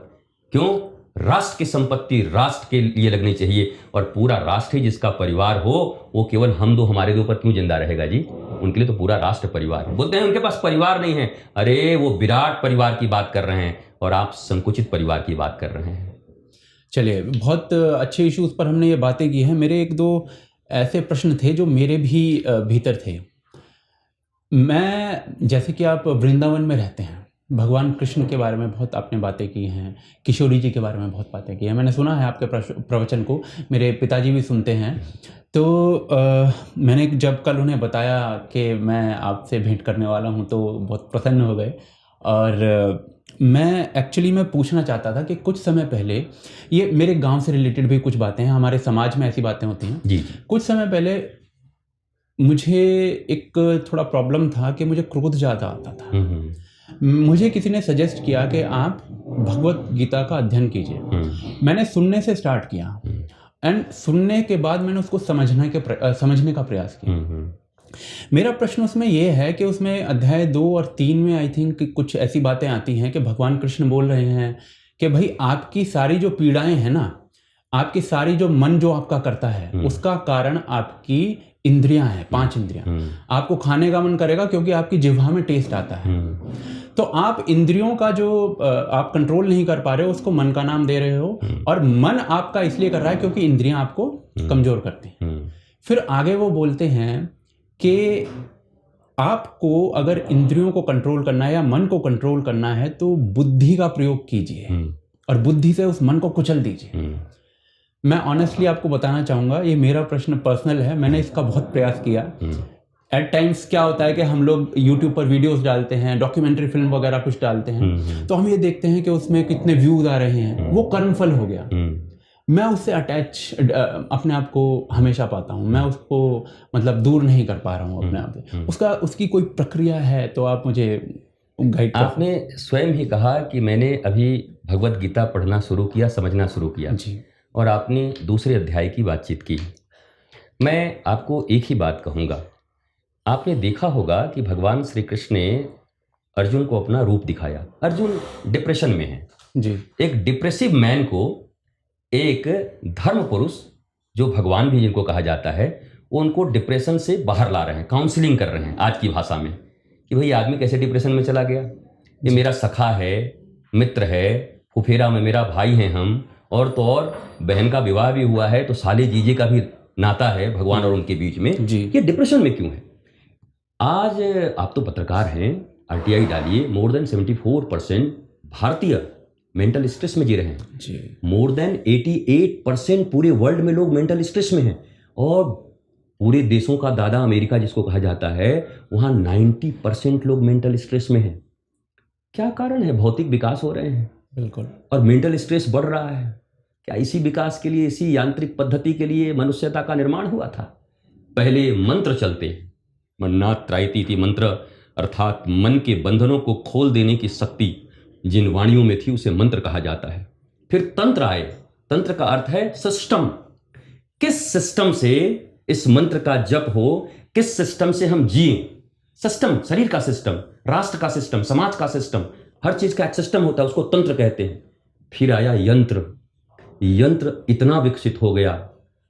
Speaker 1: क्यों? राष्ट्र की संपत्ति राष्ट्र के लिए लगनी चाहिए, और पूरा राष्ट्र ही जिसका परिवार हो, वो केवल हम दो हमारे दो पर क्यों जिंदा रहेगा जी? उनके लिए तो पूरा राष्ट्र परिवार है। बोलते हैं उनके पास परिवार नहीं है, अरे वो विराट परिवार की बात कर रहे हैं और आप संकुचित परिवार की बात कर रहे हैं।
Speaker 2: चलिए, बहुत अच्छे इश्यूज पर हमने ये बातें की हैं। मेरे एक दो ऐसे प्रश्न थे जो मेरे भी भीतर थे। मैं, जैसे कि आप वृंदावन में रहते हैं, भगवान कृष्ण के बारे में बहुत आपने बातें की हैं, किशोरी जी के बारे में बहुत बातें की हैं, मैंने सुना है आपके प्रवचन को, मेरे पिताजी भी सुनते हैं। तो मैंने जब कल उन्हें बताया कि मैं आपसे भेंट करने वाला हूं, तो बहुत प्रसन्न हो गए। और मैं एक्चुअली मैं पूछना चाहता था कि कुछ समय पहले, ये मेरे गांव से रिलेटेड भी कुछ बातें हैं, हमारे समाज में ऐसी बातें होती हैं
Speaker 1: जी।
Speaker 2: कुछ समय पहले मुझे एक थोड़ा प्रॉब्लम था कि मुझे क्रोध ज़्यादा आता था। मुझे किसी ने सजेस्ट किया कि आप भगवत गीता का अध्ययन कीजिए। मैंने सुनने से स्टार्ट किया, एंड सुनने के बाद मैंने उसको समझने का प्रयास किया। मेरा प्रश्न उसमें यह है कि उसमें अध्याय 2 और 3 में आई थिंक कुछ ऐसी बातें आती हैं कि भगवान कृष्ण बोल रहे हैं कि भाई आपकी सारी जो पीड़ाएं हैं ना, आपकी सारी जो मन जो आपका करता है, उसका कारण आपकी इंद्रियां हैं, 5 इंद्रियां। आपको खाने का मन करेगा क्योंकि आपकी जिह्वा में टेस्ट आता है। तो आप इंद्रियों का जो आप कंट्रोल नहीं कर पा रहे हो, उसको मन का नाम दे रहे हो, और मन आपका इसलिए कर रहा है क्योंकि इंद्रियां आपको कमजोर करती हैं। फिर आगे वो बोलते हैं कि आपको अगर इंद्रियों को कंट्रोल करना है या मन को कंट्रोल करना है तो बुद्धि का प्रयोग कीजिए और बुद्धि से उस मन को कुचल दीजिए। मैं ऑनेस्टली आपको बताना चाहूँगा, ये मेरा प्रश्न पर्सनल है, मैंने इसका बहुत प्रयास किया। एट टाइम्स क्या होता है कि हम लोग यूट्यूब पर वीडियोस डालते हैं, डॉक्यूमेंट्री फिल्म वगैरह कुछ डालते हैं, तो हम ये देखते हैं कि उसमें कितने व्यूज आ रहे हैं, वो कर्मफल हो गया। मैं उससे अटैच अपने आप को हमेशा पाता हूँ, मैं उसको मतलब दूर नहीं कर पा रहा हूँ अपने आप से। उसकी कोई प्रक्रिया है तो आप मुझे गाइड कर।
Speaker 1: आपने स्वयं ही कहा कि मैंने अभी भगवत गीता पढ़ना शुरू किया, समझना शुरू किया
Speaker 2: जी।
Speaker 1: और आपने दूसरे अध्याय की बातचीत की। मैं आपको एक ही बात कहूँगा, आपने देखा होगा कि भगवान श्री कृष्ण ने अर्जुन को अपना रूप दिखाया। अर्जुन डिप्रेशन में है
Speaker 2: जी।
Speaker 1: एक डिप्रेसिव मैन को एक धर्म पुरुष, जो भगवान भी जिनको कहा जाता है, वो उनको डिप्रेशन से बाहर ला रहे हैं, काउंसलिंग कर रहे हैं आज की भाषा में, कि भाई आदमी कैसे डिप्रेशन में चला गया। ये मेरा सखा है, मित्र है, फुफेरा में मेरा भाई हैं हम, और तो और बहन का विवाह भी हुआ है, तो साले जीजे का भी नाता है भगवान और उनके बीच में
Speaker 2: जी।
Speaker 1: ये डिप्रेशन में क्यों है। आज आप तो पत्रकार हैं, आरटीआई डालिए, मोर देन 74% भारतीय मेंटल स्ट्रेस में जी रहे हैं
Speaker 2: जी।
Speaker 1: मोर देन 88% पूरे वर्ल्ड में लोग मेंटल स्ट्रेस में हैं, और पूरे देशों का दादा अमेरिका जिसको कहा जाता है, वहां 90% लोग मेंटल स्ट्रेस में हैं। क्या कारण है? भौतिक विकास हो रहे हैं
Speaker 2: बिल्कुल,
Speaker 1: और मेंटल स्ट्रेस बढ़ रहा है। क्या इसी विकास के लिए, इसी यांत्रिक पद्धति के लिए मनुष्यता का निर्माण हुआ था? पहले मंत्र चलते, मन्नात् त्रायति इति मंत्र, अर्थात मन के बंधनों को खोल देने की शक्ति जिन वाणियों में थी उसे मंत्र कहा जाता है। फिर तंत्र आए, तंत्र का अर्थ है सिस्टम। किस सिस्टम से इस मंत्र का जप हो, किस सिस्टम से हम जिए। सिस्टम, शरीर का सिस्टम, राष्ट्र का सिस्टम, समाज का सिस्टम, हर चीज का एक सिस्टम होता है, उसको तंत्र कहते हैं। फिर आया यंत्र, यंत्र इतना विकसित हो गया,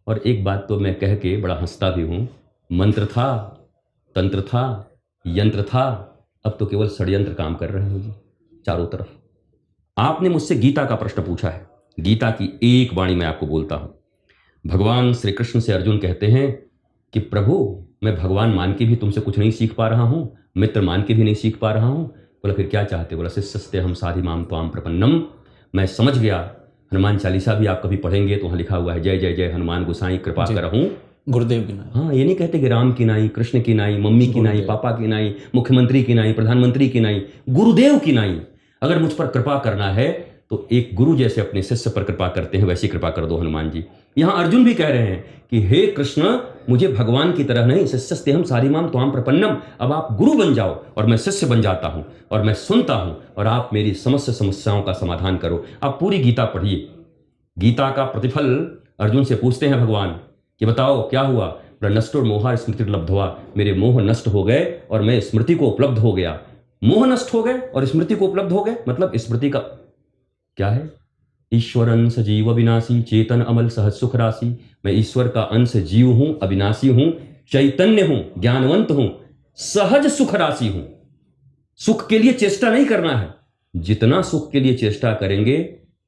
Speaker 1: और एक बात तो मैं कह के बड़ा हंसता भी हूं, मंत्र था, तंत्र था, यंत्र था, अब तो केवल षड्यंत्र काम कर रहे हैं जी चारों तरफ। आपने मुझसे गीता का प्रश्न पूछा है, गीता की एक वाणी मैं आपको बोलता हूं। भगवान श्री कृष्ण से अर्जुन कहते हैं कि प्रभु, मैं भगवान मान के भी तुमसे कुछ नहीं सीख पा रहा हूं, मित्र मान के भी नहीं सीख पा रहा हूं। बोला फिर क्या चाहते? बोला शिष्यस्ते हम साधि माम त्वाम प्रपन्नम। मैं समझ गया, हनुमान चालीसा भी आप कभी पढ़ेंगे तो वहां लिखा हुआ है, जय जय जय हनुमान गोसाई कृपा करहूं
Speaker 2: गुरुदेव की नाई।
Speaker 1: हाँ, ये नहीं कहते कि राम की नाई, कृष्ण की नाई, मम्मी की नाई, पापा की नाई, मुख्यमंत्री की नाई, प्रधानमंत्री की नाई, गुरुदेव की नाई। अगर मुझ पर कृपा करना है तो एक गुरु जैसे अपने शिष्य पर कृपा करते हैं, वैसी कृपा कर दो हनुमान जी। यहां अर्जुन भी कह रहे हैं कि हे कृष्ण, मुझे भगवान की तरह नहीं, शिष्यस्तेहम सारिमाम त्वाम प्रपन्नम, अब आप गुरु बन जाओ और मैं शिष्य बन जाता हूं, और मैं सुनता हूं, और आप मेरी समस्त समस्याओं का समाधान करो। आप पूरी गीता पढ़िए। गीता का प्रतिफल अर्जुन से पूछते हैं भगवान कि बताओ क्या हुआ। नष्टो मोहा स्मृति लब्धवा, मेरे मोह नष्ट हो गए और मैं स्मृति को उपलब्ध हो गया। मोह नष्ट हो गए और स्मृति को उपलब्ध हो गए, मतलब स्मृति का क्या है? ईश्वर अंश जीव अविनाशी, चेतन अमल सहज सुख राशि। मैं ईश्वर का अंश जीव हूं, अविनाशी हूं, चैतन्य हूं, ज्ञानवंत हूं, सहज सुख राशि हूं। सुख के लिए चेष्टा नहीं करना है, जितना सुख के लिए चेष्टा करेंगे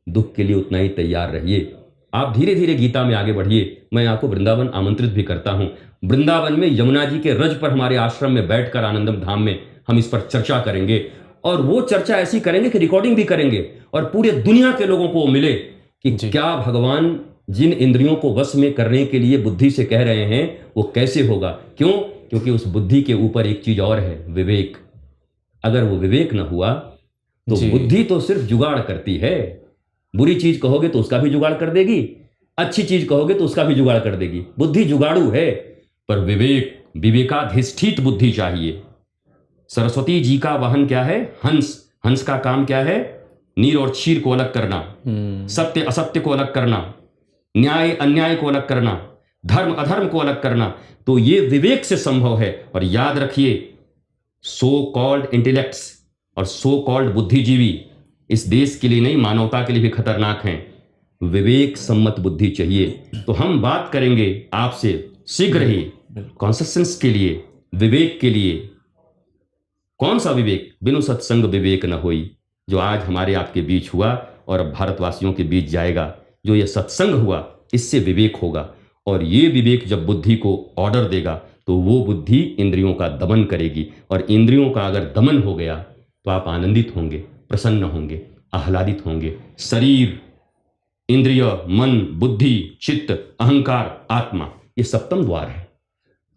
Speaker 1: दुख के लिए उतना ही तैयार रहिए। आप धीरे धीरे गीता में आगे बढ़िए। मैं आपको वृंदावन आमंत्रित भी करता हूं। वृंदावन में यमुना जी के रज पर हमारे आश्रम में बैठकर आनंदम धाम में हम इस पर चर्चा करेंगे, और वो चर्चा ऐसी करेंगे कि रिकॉर्डिंग भी करेंगे और पूरे दुनिया के लोगों को मिले कि क्या भगवान जिन इंद्रियों को वश में करने के लिए बुद्धि से कह रहे हैं वो कैसे होगा। क्यों? क्योंकि उस बुद्धि के ऊपर एक चीज और है, विवेक। अगर वो विवेक न हुआ तो बुद्धि तो सिर्फ जुगाड़ करती है। बुरी चीज कहोगे तो उसका भी जुगाड़ कर देगी, अच्छी चीज कहोगे तो उसका भी जुगाड़ कर देगी। बुद्धि जुगाड़ू है, पर विवेक, विवेकाधिष्ठित बुद्धि चाहिए। सरस्वती जी का वाहन क्या है? हंस। हंस का काम क्या है? नीर और क्षीर को अलग करना, सत्य असत्य को अलग करना, न्याय अन्याय को अलग करना, धर्म अधर्म को अलग करना। तो ये विवेक से संभव है। और याद रखिए, सो कॉल्ड इंटेलेक्ट्स और सो कॉल्ड बुद्धिजीवी इस देश के लिए नहीं, मानवता के लिए भी खतरनाक हैं। विवेक सम्मत बुद्धि चाहिए। तो हम बात करेंगे आपसे शीघ्र ही कॉन्शसनेस के लिए, विवेक के लिए। कौन सा विवेक? बिनु सत्संग विवेक न होई, जो आज हमारे आपके बीच हुआ और अब भारतवासियों के बीच जाएगा। जो ये सत्संग हुआ, इससे विवेक होगा, और ये विवेक जब बुद्धि को ऑर्डर देगा तो तो वो बुद्धि इंद्रियों का दमन करेगी, और इंद्रियों का अगर दमन हो गया तो आप आनंदित होंगे, प्रसन्न होंगे, आह्लादित होंगे। शरीर, इंद्रिय, मन, बुद्धि, चित्त, अहंकार, आत्मा, ये सप्तम द्वार है।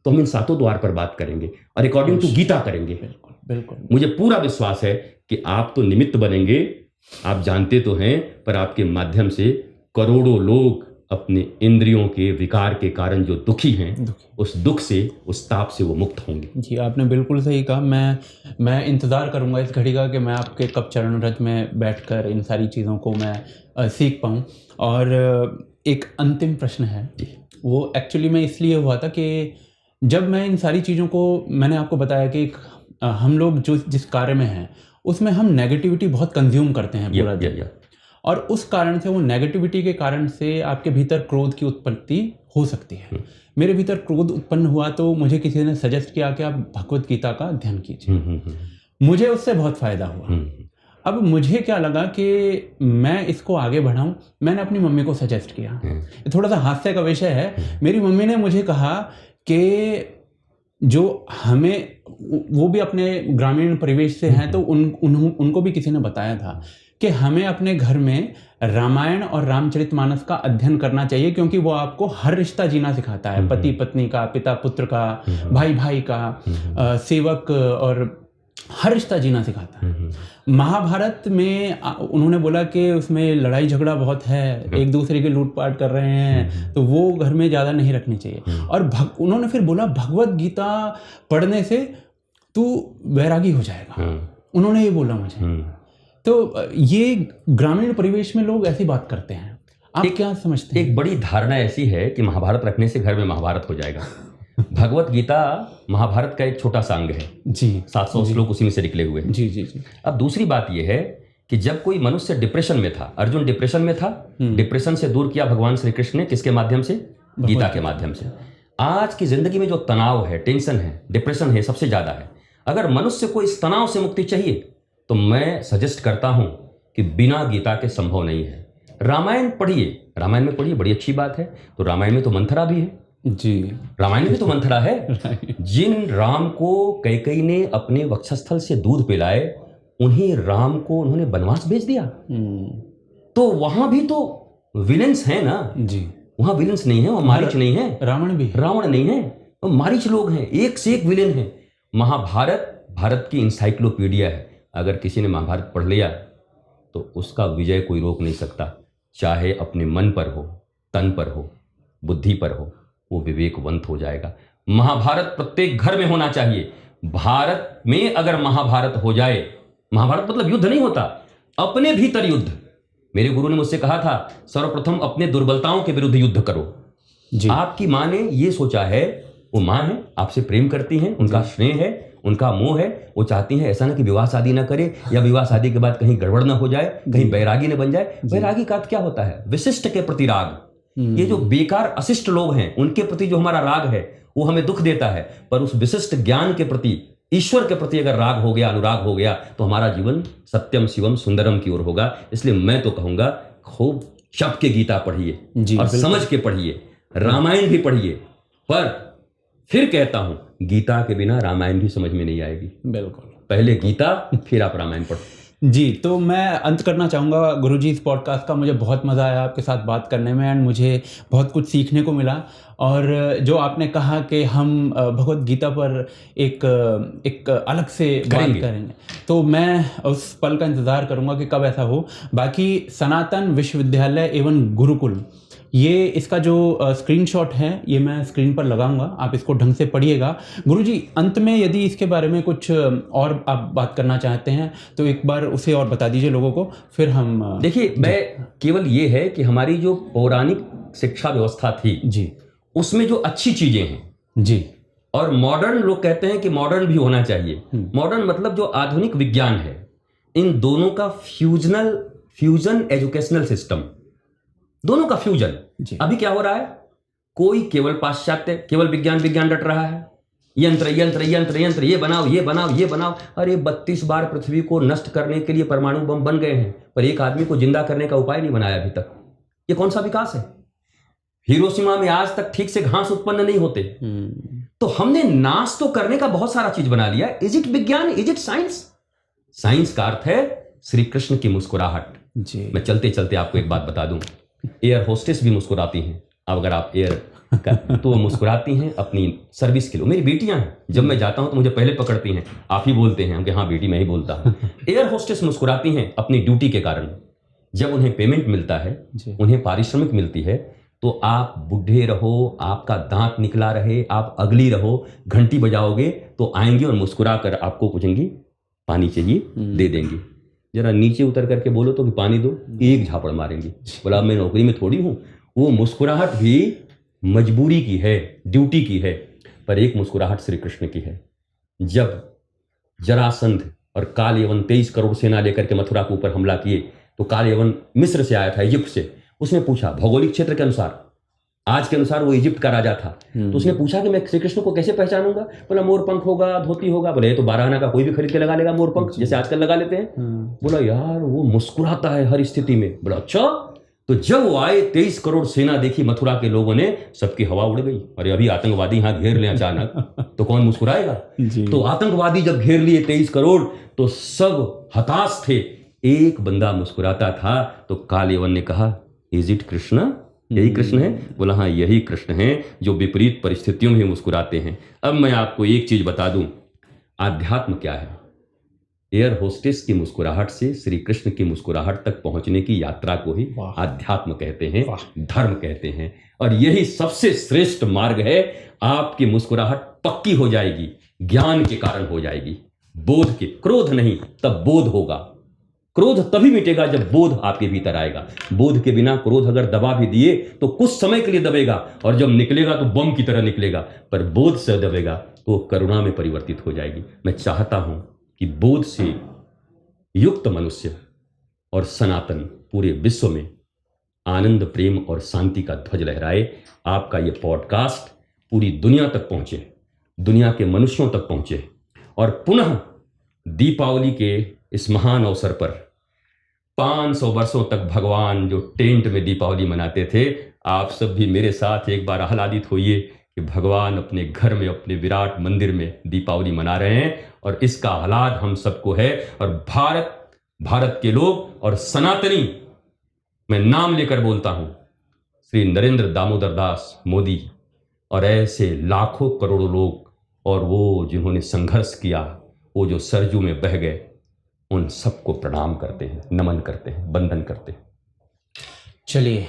Speaker 1: तो हम इन सातों द्वार पर बात करेंगे और अकॉर्डिंग टू गीता करेंगे।
Speaker 2: बिल्कुल बिल्कुल।
Speaker 1: मुझे पूरा विश्वास है कि आप तो निमित्त बनेंगे, आप जानते तो हैं, पर आपके माध्यम से करोड़ों लोग अपने इंद्रियों के विकार के कारण जो दुखी हैं, उस दुख से, उस ताप से वो मुक्त होंगे।
Speaker 2: जी, आपने बिल्कुल सही कहा। मैं इंतज़ार करूंगा इस घड़ी का कि मैं आपके कब चरण रज में बैठकर इन सारी चीज़ों को मैं सीख पाऊं। और एक अंतिम प्रश्न है, वो एक्चुअली में इसलिए हुआ था कि जब मैं इन सारी चीज़ों को, मैंने आपको बताया कि हम लोग जो जिस कार्य में हैं उसमें हम नेगेटिविटी बहुत कंज्यूम करते हैं पूरा दिन, और उस कारण से, वो नेगेटिविटी के कारण से आपके भीतर क्रोध की उत्पत्ति हो सकती है। मेरे भीतर क्रोध उत्पन्न हुआ तो मुझे किसी ने सजेस्ट किया कि आप भगवत गीता का अध्ययन कीजिए। मुझे उससे बहुत फायदा हुआ। अब मुझे क्या लगा कि मैं इसको आगे बढ़ाऊं। मैंने अपनी मम्मी को सजेस्ट किया। थोड़ा सा हास्य का विषय है। मेरी मम्मी ने मुझे कहा कि जो हमें, वो भी अपने ग्रामीण परिवेश से हैं, तो उनको भी किसी ने बताया था कि हमें अपने घर में रामायण और रामचरितमानस का अध्ययन करना चाहिए, क्योंकि वो आपको हर रिश्ता जीना सिखाता है, पति पत्नी का, पिता पुत्र का, भाई भाई का, सेवक, और हर रिश्ता जीना सिखाता है। महाभारत में उन्होंने बोला कि उसमें लड़ाई झगड़ा बहुत है, एक दूसरे की लूटपाट कर रहे हैं, तो वो घर में ज़्यादा नहीं रखनी चाहिए। और उन्होंने फिर बोला भगवत गीता पढ़ने से तू वैरागी हो जाएगा। उन्होंने ये बोला मुझे। तो ये ग्रामीण परिवेश में लोग ऐसी बात करते हैं, आप क्या समझते हैं?
Speaker 1: एक बड़ी धारणा ऐसी है कि महाभारत रखने से घर में महाभारत हो जाएगा। भगवत गीता महाभारत का एक छोटा सा अंग है
Speaker 2: जी।
Speaker 1: 700 श्लोक उसी में से निकले हुए हैं।
Speaker 2: जी जी जी।
Speaker 1: अब दूसरी बात यह है कि जब कोई मनुष्य डिप्रेशन में था, अर्जुन डिप्रेशन में था, डिप्रेशन से दूर किया भगवान श्री कृष्ण ने, किसके माध्यम से? गीता के माध्यम से। आज की जिंदगी में जो तनाव है, टेंशन है, डिप्रेशन है, सबसे ज्यादा है। अगर मनुष्य को इस तनाव से मुक्ति चाहिए तो मैं सजेस्ट करता हूं कि बिना गीता के संभव नहीं है। रामायण पढ़िए, रामायण में पढ़िए, बड़ी अच्छी बात है। तो रामायण में तो मंथरा भी है
Speaker 2: जी,
Speaker 1: रामायण में भी तो मंथरा है। जिन राम को कैकेयी ने अपने वक्षस्थल से दूध पिलाए, उन्हीं राम को उन्होंने वनवास भेज दिया। तो वहां भी तो विलेंस है ना
Speaker 2: जी।
Speaker 1: वहां विलेंस नहीं है, वहां मारीच नहीं है, रावण नहीं है, वो मारीच लोग हैं, एक से एक विलेन है। महाभारत भारत की इंसाइक्लोपीडिया है। अगर किसी ने महाभारत पढ़ लिया तो उसका विजय कोई रोक नहीं सकता, चाहे अपने मन पर हो, तन पर हो, बुद्धि पर हो, वो विवेकवंत हो जाएगा। महाभारत प्रत्येक घर में होना चाहिए। भारत में अगर महाभारत हो जाए, महाभारत मतलब युद्ध नहीं होता, अपने भीतर युद्ध। मेरे गुरु ने मुझसे कहा था, सर्वप्रथम अपने दुर्बलताओं के विरुद्ध युद्ध करो जी। आपकी माँ ने ये सोचा है, वो माँ है, आपसे प्रेम करती हैं, उनका स्नेह है, उनका मोह है, वो चाहती हैं ऐसा ना कि विवाह शादी ना करे, या विवाह शादी के बाद कहीं गड़बड़ ना हो जाए, कहीं बैरागी न बन जाए। बैरागी का क्या होता है? विशिष्ट के प्रति राग। ये जो बेकार अशिष्ट लोग हैं, उनके प्रति जो हमारा राग है वो हमें दुख देता है, पर उस विशिष्ट ज्ञान के प्रति, ईश्वर के प्रति अगर राग हो गया, अनुराग हो गया, तो हमारा जीवन सत्यम शिवम सुंदरम की ओर होगा। इसलिए मैं तो कहूंगा, खूब शब्द के गीता पढ़िए और समझ के पढ़िए, रामायण भी पढ़िए, पर फिर कहता हूं, गीता के बिना रामायण भी समझ में नहीं आएगी।
Speaker 2: बिल्कुल,
Speaker 1: पहले गीता फिर आप रामायण पढ़ो।
Speaker 2: जी, तो मैं अंत करना चाहूँगा गुरुजी इस पॉडकास्ट का। मुझे बहुत मज़ा आया आपके साथ बात करने में, एंड मुझे बहुत कुछ सीखने को मिला। और जो आपने कहा कि हम भगवत गीता पर एक अलग से बात करेंगे, तो मैं उस पल का इंतज़ार करूँगा कि कब ऐसा हो। बाकी सनातन विश्वविद्यालय एवं गुरुकुल, ये इसका जो स्क्रीनशॉट है ये मैं स्क्रीन पर लगाऊंगा, आप इसको ढंग से पढ़िएगा। गुरुजी, अंत में यदि इसके बारे में कुछ और आप बात करना चाहते हैं तो एक बार उसे और बता दीजिए लोगों को, फिर हम।
Speaker 1: देखिए, मैं केवल ये है कि हमारी जो पौराणिक शिक्षा व्यवस्था थी जी, उसमें जो अच्छी चीजें हैं जी, और मॉडर्न लोग कहते हैं कि मॉडर्न भी होना चाहिए। मॉडर्न मतलब जो आधुनिक विज्ञान है, इन दोनों का फ्यूजन एजुकेशनल सिस्टम, दोनों का फ्यूजन। अभी क्या हो रहा है? कोई केवल पाश्चात्य, केवल विज्ञान डट रहा है, यंत्र यंत्र यंत्र यंत्र, ये बनाओ ये बनाओ ये बनाओ। अरे 32 बार पृथ्वी को नष्ट करने के लिए परमाणु बम बन गए हैं, पर एक आदमी को जिंदा करने का उपाय नहीं बनाया अभी तक। ये कौन सा विकास है? हिरोशिमा में आज तक ठीक से घास उत्पन्न नहीं होते। तो हमने नाश तो करने का बहुत सारा चीज बना लिया। इज इट विज्ञान, इज इट साइंस? साइंस का अर्थ है श्री कृष्ण की मुस्कुराहट
Speaker 2: जी।
Speaker 1: मैं चलते चलते आपको एक बात बता दूं, एयर होस्टेस भी मुस्कुराती हैं। अब अगर आप एयर तो वो मुस्कुराती हैं अपनी सर्विस के लिए। मेरी बेटियां हैं, जब मैं जाता हूं तो मुझे पहले पकड़ती हैं, आप ही बोलते हैं। हम कि हाँ बेटी मैं ही बोलता हूं। एयर होस्टेस मुस्कुराती हैं अपनी ड्यूटी के कारण। जब उन्हें पेमेंट मिलता है, उन्हें पारिश्रमिक मिलती है, तो आप बूढ़े रहो, आपका दांत निकला रहे, आप अगली रहो, घंटी बजाओगे तो आएंगे और मुस्कुरा कर आपको पूछेंगी पानी चाहिए, दे देंगी। जरा नीचे उतर करके बोलो तो कि पानी दो, एक झापड़ मारेंगी। बोला मैं नौकरी में थोड़ी हूं। वो मुस्कुराहट भी मजबूरी की है, ड्यूटी की है, पर एक मुस्कुराहट श्री कृष्ण की है। जब जरासंध और काल यवन 23 करोड़ सेना लेकर के मथुरा के ऊपर हमला किए, तो काल यवन मिस्र से आया था, इजिप्ट से। उसने पूछा भौगोलिक क्षेत्र के अनुसार, आज के अनुसार वो इजिप्ट का राजा था, तो उसने पूछा कि मैं श्री कृष्ण को कैसे पहचानूंगा? बोला मोर पंख होगा, धोती होगा। बोले ये तो 12 आना का कोई भी खरीद के लगा लेगा मोर पंख, जैसे आजकल लगा लेते हैं। बोला यार वो मुस्कुराता है हर स्थिति में। बोला अच्छा। तो जब वो आए, 23 करोड़ सेना देखी मथुरा के लोगों ने, सबकी हवा उड़ गई। अरे अभी आतंकवादी यहाँ घेर ले अचानक तो कौन मुस्कुराएगा? तो आतंकवादी जब घेर लिए 23 करोड़, तो सब हताश थे। एक बंदा मुस्कुराता था। तो काल यवन ने कहा इज इट कृष्ण? यही कृष्ण है? बोला हाँ यही कृष्ण है जो विपरीत परिस्थितियों में मुस्कुराते हैं। अब मैं आपको एक चीज बता दूं, आध्यात्म क्या है। एयर होस्टेस की मुस्कुराहट से श्री कृष्ण की मुस्कुराहट तक पहुंचने की यात्रा को ही आध्यात्म कहते हैं, धर्म कहते हैं। और यही सबसे श्रेष्ठ मार्ग है। आपकी मुस्कुराहट पक्की हो जाएगी, ज्ञान के कारण हो जाएगी, बोध के। क्रोध नहीं, तब बोध होगा। क्रोध तभी मिटेगा जब बोध आपके भीतर आएगा। बोध के बिना क्रोध अगर दबा भी दिए तो कुछ समय के लिए दबेगा, और जब निकलेगा तो बम की तरह निकलेगा। पर बोध से दबेगा तो वो करुणा में परिवर्तित हो जाएगी। मैं चाहता हूं कि बोध से युक्त मनुष्य और सनातन पूरे विश्व में आनंद, प्रेम और शांति का ध्वज लहराए। आपका ये पॉडकास्ट पूरी दुनिया तक पहुंचे, दुनिया के मनुष्यों तक पहुंचे, और पुनः दीपावली के इस महान अवसर पर 500 वर्षों तक भगवान जो टेंट में दीपावली मनाते थे, आप सब भी मेरे साथ एक बार आह्लादित होइए कि भगवान अपने घर में, अपने विराट मंदिर में दीपावली मना रहे हैं। और इसका आह्लाद हम सबको है। और भारत के लोग और सनातनी, मैं नाम लेकर बोलता हूं, श्री नरेंद्र दामोदर दास मोदी और ऐसे लाखों करोड़ों लोग, और वो जिन्होंने संघर्ष किया, वो जो सरजू में बह गए, उन सबको प्रणाम करते हैं, नमन करते हैं, वंदन करते हैं।
Speaker 2: चलिए,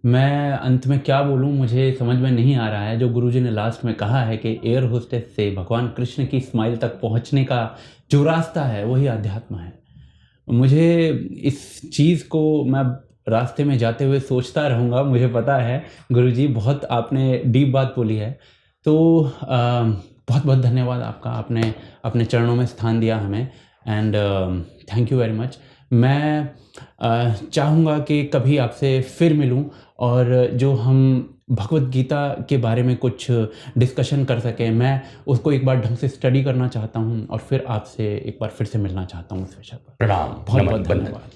Speaker 2: मैं अंत में क्या बोलूं मुझे समझ में नहीं आ रहा है। जो गुरुजी ने लास्ट में कहा है कि एयर होस्टेस से भगवान कृष्ण की स्माइल तक पहुंचने का जो रास्ता है वही अध्यात्म है। मुझे इस चीज़ को मैं रास्ते में जाते हुए सोचता रहूँगा। मुझे पता है गुरुजी बहुत आपने डीप बात बोली है। तो बहुत बहुत धन्यवाद आपका, आपने अपने चरणों में स्थान दिया हमें, and thank you very much. मैं चाहूँगा कि कभी आपसे फिर मिलूं और जो हम भगवत गीता के बारे में कुछ डिस्कशन कर सकें। मैं उसको एक बार ढंग से स्टडी करना चाहता हूं और फिर आपसे एक बार फिर से मिलना चाहता हूं उस विषय पर।
Speaker 1: प्रणाम,
Speaker 2: बहुत
Speaker 1: नमन,
Speaker 2: बहुत
Speaker 1: वंदन।
Speaker 2: धन्यवाद।